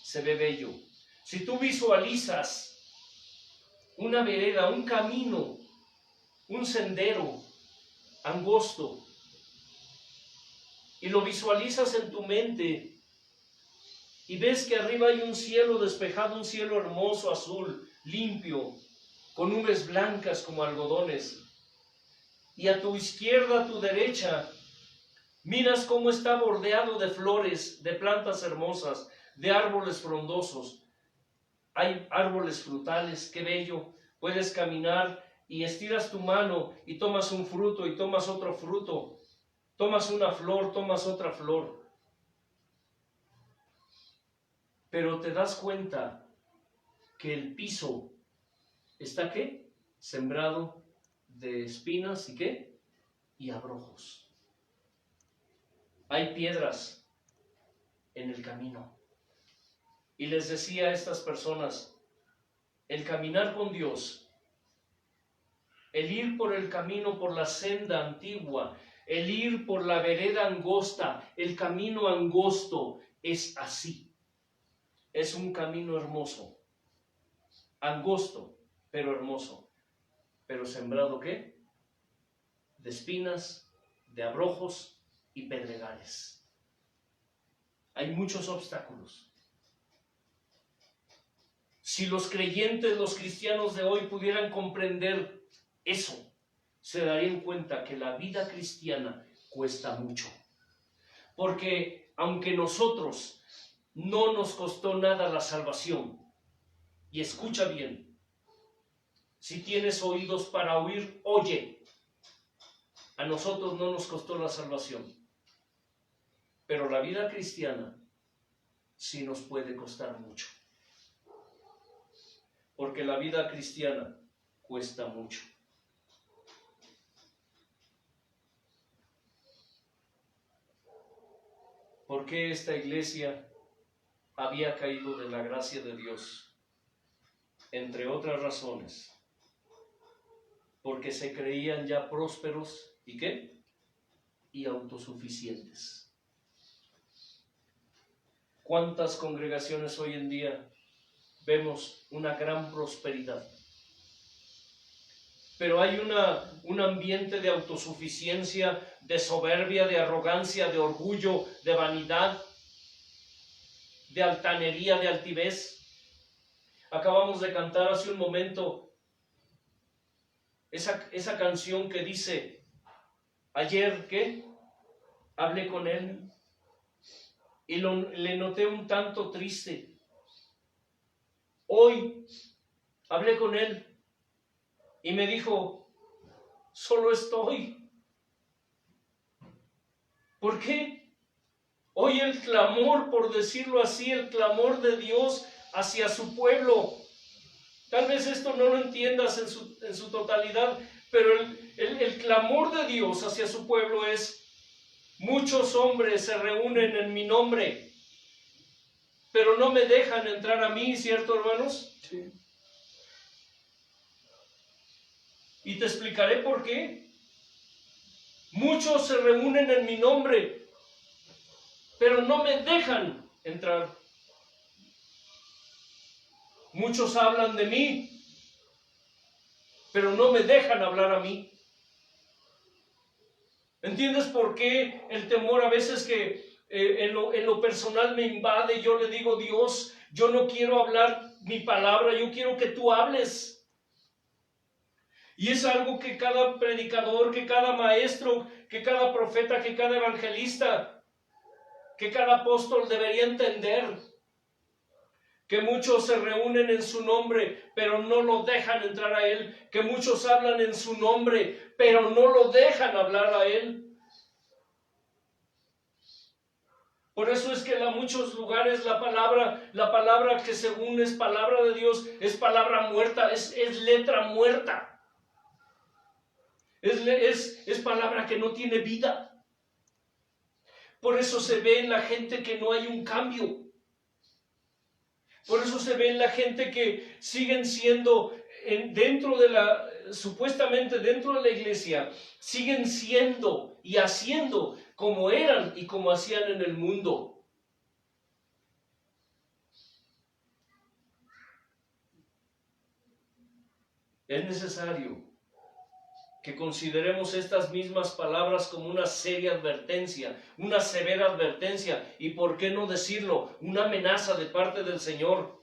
se ve bello. Si tú visualizas una vereda, un camino, un sendero angosto, y lo visualizas en tu mente, y ves que arriba hay un cielo despejado, un cielo hermoso, azul, limpio, con nubes blancas como algodones, y a tu izquierda, a tu derecha, miras cómo está bordeado de flores, de plantas hermosas, de árboles frondosos. Hay árboles frutales, qué bello. Puedes caminar y estiras tu mano y tomas un fruto y tomas otro fruto. Tomas una flor, tomas otra flor. Pero te das cuenta que el piso está, ¿qué? Sembrado de espinas y ¿qué? Y abrojos. Hay piedras en el camino. Y les decía a estas personas, el caminar con Dios, el ir por el camino, por la senda antigua, el ir por la vereda angosta, el camino angosto, es así. Es un camino hermoso, angosto, pero hermoso. Pero sembrado, ¿qué? De espinas, de abrojos y pedregales. Hay muchos obstáculos. Si los creyentes, los cristianos de hoy pudieran comprender eso, se darían cuenta que la vida cristiana cuesta mucho. Porque aunque nosotros no nos costó nada la salvación, y escucha bien, si tienes oídos para oír, oye. A nosotros no nos costó la salvación, pero la vida cristiana sí nos puede costar mucho. Porque la vida cristiana cuesta mucho. ¿Por qué esta iglesia había caído de la gracia de Dios? Entre otras razones, porque se creían ya prósperos y ¿qué? Y autosuficientes. ¿Cuántas congregaciones hoy en día vemos una gran prosperidad? Pero hay un ambiente de autosuficiencia, de soberbia, de arrogancia, de orgullo, de vanidad, de altanería, de altivez. Acabamos de cantar hace un momento esa canción que dice, ayer, ¿qué? Hablé con él y le noté un tanto triste. Hoy hablé con él y me dijo, solo estoy. ¿Por qué? Hoy el clamor, por decirlo así, el clamor de Dios hacia su pueblo. Tal vez esto no lo entiendas en su totalidad, pero el clamor de Dios hacia su pueblo es, muchos hombres se reúnen en mi nombre, pero no me dejan entrar a mí, ¿cierto, hermanos? Sí. Y te explicaré por qué. Muchos se reúnen en mi nombre, pero no me dejan entrar. Muchos hablan de mí, pero no me dejan hablar a mí. ¿Entiendes por qué el temor a veces que en lo personal me invade? Yo le digo, Dios, yo no quiero hablar mi palabra, yo quiero que tú hables. Y es algo que cada predicador, que cada maestro, que cada profeta, que cada evangelista, que cada apóstol debería entender. Que muchos se reúnen en su nombre, pero no lo dejan entrar a Él. Que muchos hablan en su nombre, pero no lo dejan hablar a Él. Por eso es que en muchos lugares la palabra que según es palabra de Dios, es palabra muerta, es letra muerta. Es palabra que no tiene vida. Por eso se ve en la gente que no hay un cambio. Por eso se ve en la gente que siguen siendo supuestamente dentro de la iglesia, siguen siendo y haciendo como eran y como hacían en el mundo. Es necesario que consideremos estas mismas palabras como una seria advertencia, una severa advertencia, y por qué no decirlo, una amenaza de parte del Señor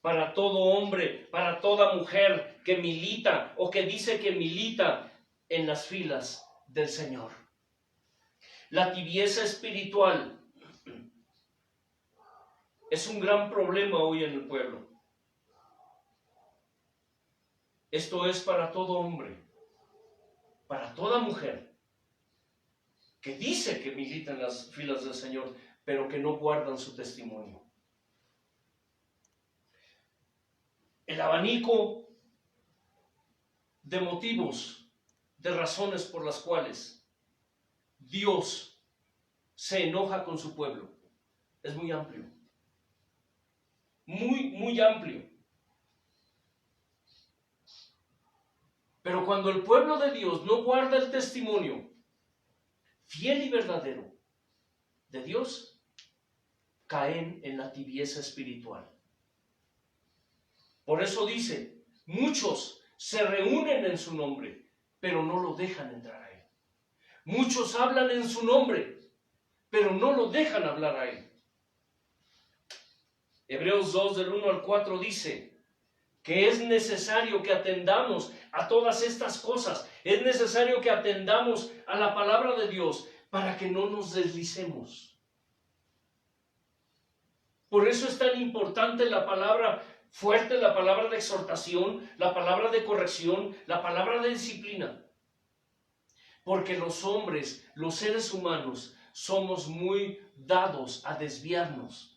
para todo hombre, para toda mujer que milita o que dice que milita en las filas del Señor. La tibieza espiritual es un gran problema hoy en el pueblo. Esto es para todo hombre, para toda mujer que dice que milita en las filas del Señor, pero que no guardan su testimonio. El abanico de motivos, de razones por las cuales Dios se enoja con su pueblo es muy amplio. Muy amplio. Pero cuando el pueblo de Dios no guarda el testimonio fiel y verdadero de Dios, caen en la tibieza espiritual. Por eso dice, muchos se reúnen en su nombre, pero no lo dejan entrar a Él. Muchos hablan en su nombre, pero no lo dejan hablar a Él. Hebreos 2, del 1 al 4 dice que es necesario que atendamos a todas estas cosas. Es necesario que atendamos a la palabra de Dios para que no nos deslicemos. Por eso es tan importante la palabra fuerte, la palabra de exhortación, la palabra de corrección, la palabra de disciplina. Porque los hombres, los seres humanos, somos muy dados a desviarnos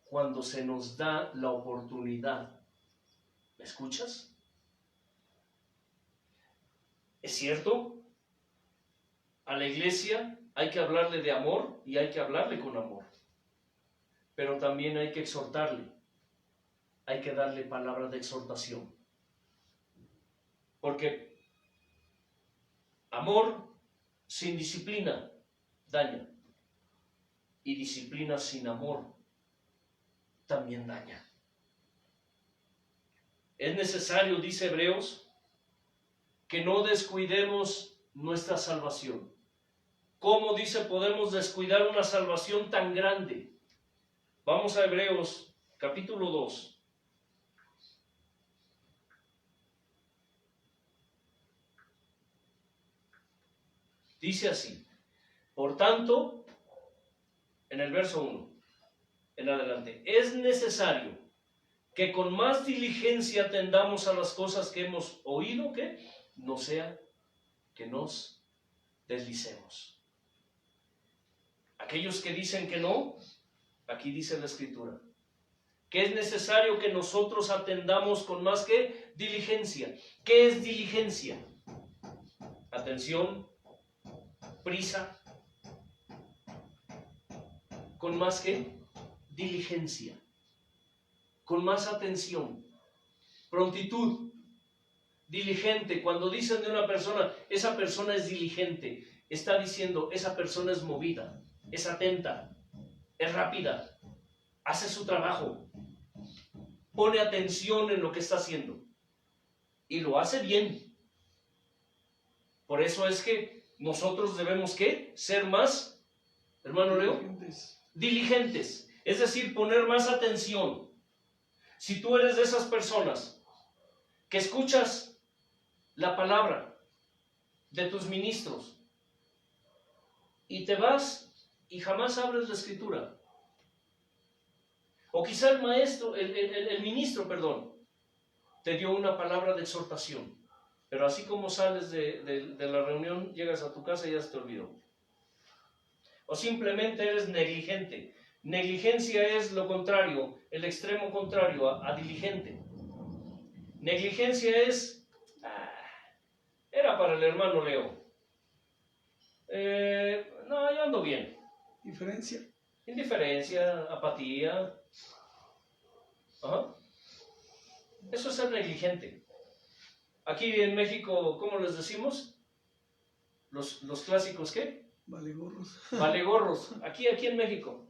cuando se nos da la oportunidad. ¿Me escuchas? ¿Es cierto? A la iglesia hay que hablarle de amor y hay que hablarle con amor. Pero también hay que exhortarle. Hay que darle palabras de exhortación. Porque amor sin disciplina daña. Y disciplina sin amor también daña. Es necesario, dice Hebreos, que no descuidemos nuestra salvación. ¿Cómo, dice, podemos descuidar una salvación tan grande? Vamos a Hebreos capítulo 2. Dice así, por tanto, en el verso 1, en adelante, es necesario que con más diligencia atendamos a las cosas que hemos oído, que no sea que nos deslicemos. Aquellos que dicen que no, aquí dice la Escritura, que es necesario que nosotros atendamos con más que diligencia. ¿Qué es diligencia? Atención, prisa, con más que diligencia, con más atención, prontitud, diligente. Cuando dicen de una persona, esa persona es diligente, está diciendo, esa persona es movida, es atenta, es rápida, hace su trabajo, pone atención en lo que está haciendo y lo hace bien. Por eso es que nosotros debemos, ¿qué? Ser más, hermano Leo, diligentes, es decir, poner más atención. Si tú eres de esas personas que escuchas la palabra de tus ministros y te vas y jamás abres la Escritura, o quizá el maestro, el ministro, te dio una palabra de exhortación, pero así como sales de la reunión, llegas a tu casa y ya se te olvidó. o simplemente eres negligente. Negligencia es lo contrario, el extremo contrario a diligente. Negligencia es, era para el hermano Leo. No, yo ando bien. Diferencia. Indiferencia, apatía. Ajá. Eso es ser negligente. Aquí en México, ¿cómo les decimos? Los clásicos, ¿qué? Vale gorros. Vale gorros. Aquí en México.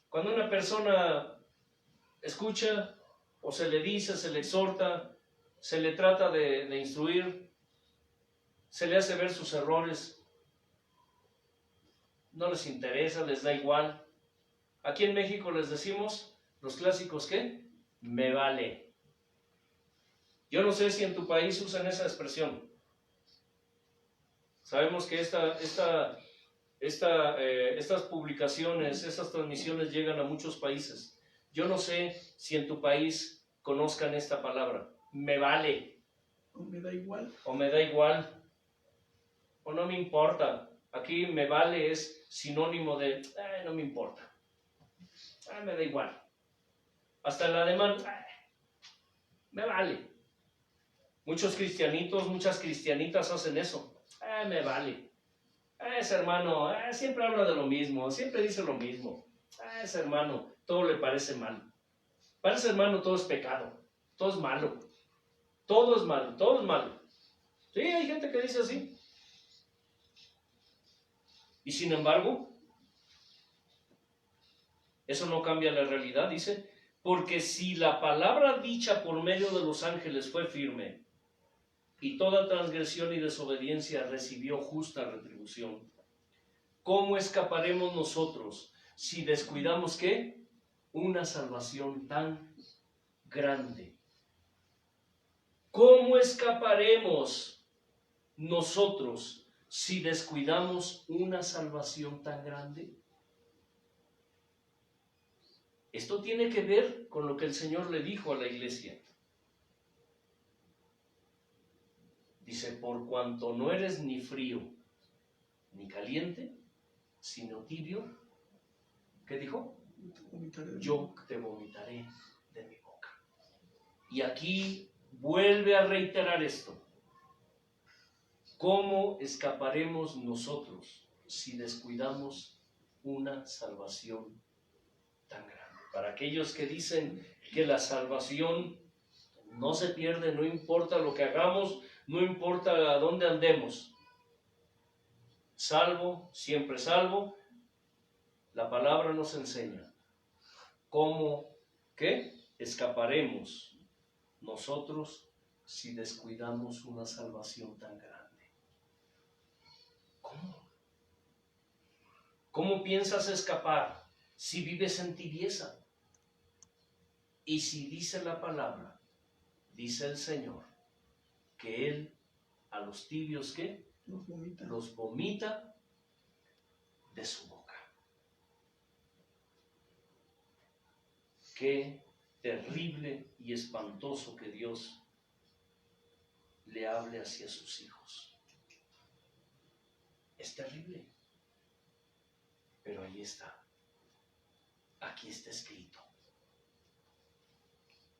Cuando una persona escucha o se le dice, se le exhorta, se le trata de instruir, se le hace ver sus errores, no les interesa, les da igual. Aquí en México les decimos, los clásicos, ¿qué? Me vale. Yo no sé si en tu país usan esa expresión. Sabemos que estas publicaciones, estas transmisiones llegan a muchos países. Yo no sé si en tu país conozcan esta palabra. Me vale. O me da igual. O me da igual. O no me importa. Aquí me vale es sinónimo de no me importa. Me da igual. Hasta el ademán, me vale. Muchos cristianitos, muchas cristianitas hacen eso. Me vale. Ese hermano siempre habla de lo mismo, siempre dice lo mismo. Ese hermano, todo le parece mal. Para ese hermano todo es pecado, todo es malo. Todo es malo, todo es malo. Sí, hay gente que dice así. Y sin embargo, eso no cambia la realidad, dice, porque si la palabra dicha por medio de los ángeles fue firme, y toda transgresión y desobediencia recibió justa retribución, ¿cómo escaparemos nosotros si descuidamos qué? Una salvación tan grande. ¿Cómo escaparemos nosotros si descuidamos una salvación tan grande? Esto tiene que ver con lo que el Señor le dijo a la iglesia. Dice, por cuanto no eres ni frío ni caliente, sino tibio, ¿qué dijo? Yo te vomitaré de mi boca. Y aquí vuelve a reiterar esto. ¿Cómo escaparemos nosotros si descuidamos una salvación tan grande? Para aquellos que dicen que la salvación no se pierde, no importa lo que hagamos, no importa a dónde andemos. Salvo, siempre salvo, la palabra nos enseña cómo, ¿qué? Escaparemos nosotros si descuidamos una salvación tan grande. ¿Cómo? ¿Cómo piensas escapar si vives en tibieza? Y si dice la palabra, dice el Señor, que Él a los tibios, ¿qué? Los vomita de su boca. Qué terrible y espantoso que Dios le hable hacia sus hijos. Es terrible. Pero ahí está. Aquí está escrito.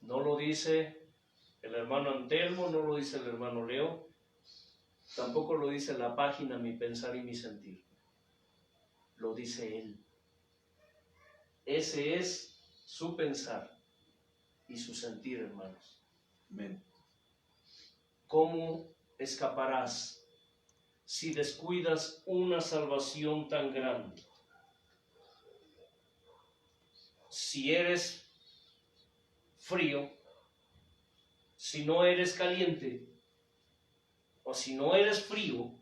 No lo dice el hermano Antelmo, no lo dice el hermano Leo, tampoco lo dice la página Mi Pensar y Mi Sentir. Lo dice Él. Ese es su pensar y su sentir, hermanos. Amén. ¿Cómo escaparás si descuidas una salvación tan grande? Si eres frío, si no eres caliente, o si no eres frío,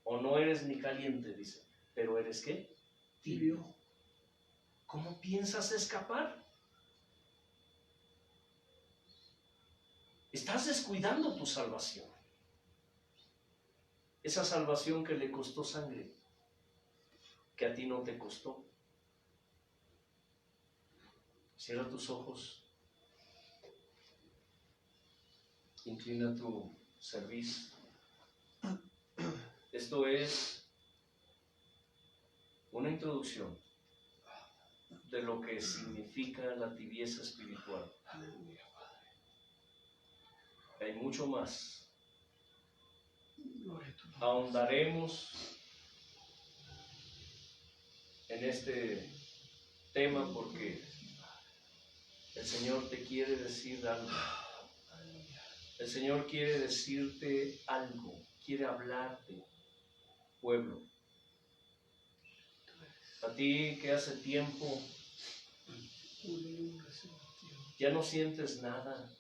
o no eres ni caliente, dice, pero eres ¿qué? Tibio. ¿Cómo piensas escapar? Estás descuidando tu salvación. Esa salvación que le costó sangre, que a ti no te costó. Cierra tus ojos. Inclina tu cerviz. Esto es introducción de lo que significa la tibieza espiritual. Aleluya, Padre. Hay mucho más. Gloria a tu nombre. Ahondaremos en este tema porque el Señor te quiere decir algo. El Señor quiere decirte algo, quiere hablarte, pueblo. A ti que hace tiempo ya no sientes nada.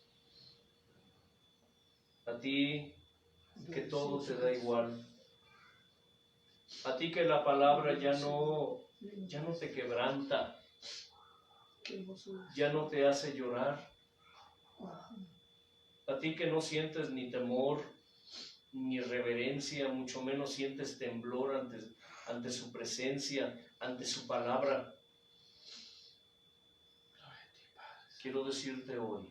A ti que todo te da igual. A ti que la palabra ya no te quebranta. Ya no te hace llorar. A ti que no sientes ni temor, ni reverencia, mucho menos sientes temblor ante su presencia, ante su palabra. Quiero decirte hoy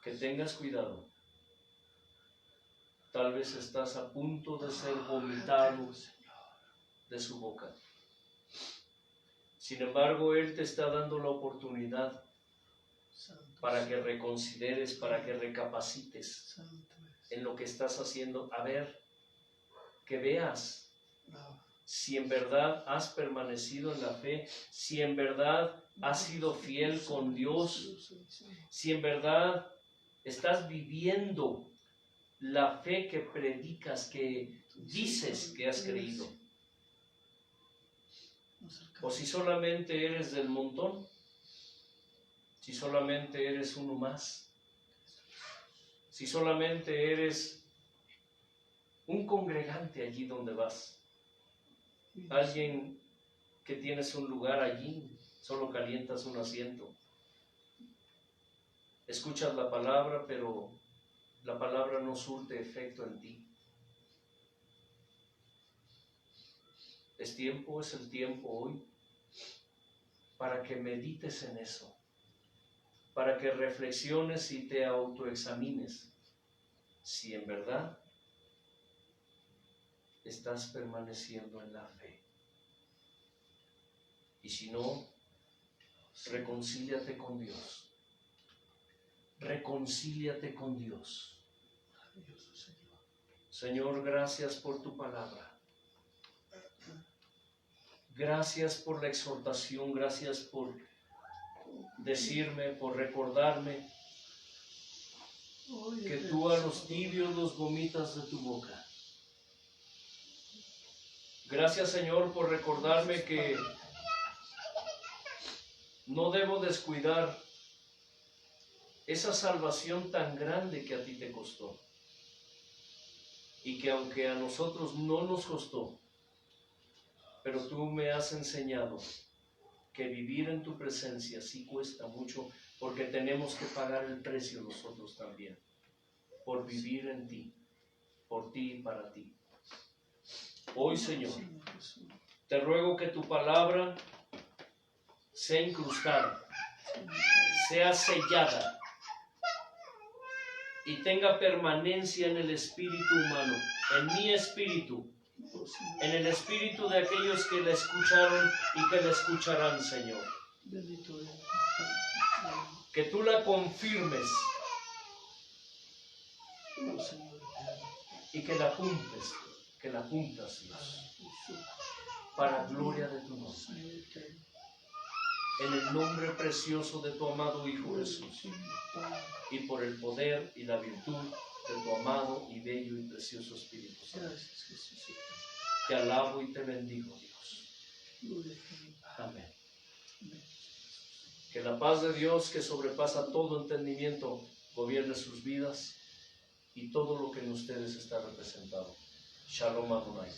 que tengas cuidado. Tal vez estás a punto de ser vomitado de su boca. Sin embargo, Él te está dando la oportunidad para que reconsideres, para que recapacites en lo que estás haciendo. A ver, que veas si en verdad has permanecido en la fe, si en verdad has sido fiel con Dios, si en verdad estás viviendo la fe que predicas, que dices que has creído. O si solamente eres del montón, si solamente eres uno más, si solamente eres un congregante allí donde vas, alguien que tienes un lugar allí, solo calientas un asiento. Escuchas la palabra, pero la palabra no surte efecto en ti. Es el tiempo hoy para que medites en eso, para que reflexiones y te autoexamines si en verdad estás permaneciendo en la fe. Y si no, reconcíliate con Dios. Reconcíliate con Dios. Señor, gracias por tu palabra. Gracias por la exhortación, gracias por decirme, por recordarme que tú a los tibios los vomitas de tu boca. Gracias, Señor, por recordarme que no debo descuidar esa salvación tan grande que a ti te costó. Y que aunque a nosotros no nos costó, pero tú me has enseñado que vivir en tu presencia sí cuesta mucho, porque tenemos que pagar el precio nosotros también, por vivir en ti, por ti y para ti. Hoy, Señor, te ruego que tu palabra sea incrustada, sea sellada y tenga permanencia en el espíritu humano, en mi espíritu, en el espíritu de aquellos que la escucharon y que la escucharán, Señor. Que tú la confirmes y que la cumplas, Dios, para gloria de tu nombre. En el nombre precioso de tu amado Hijo Jesús, y por el poder y la virtud de tu amado y bello y precioso Espíritu Santo. Te alabo y te bendigo, Dios. Amén. Que la paz de Dios, que sobrepasa todo entendimiento, gobierne sus vidas y todo lo que en ustedes está representado. Shalom Adonai.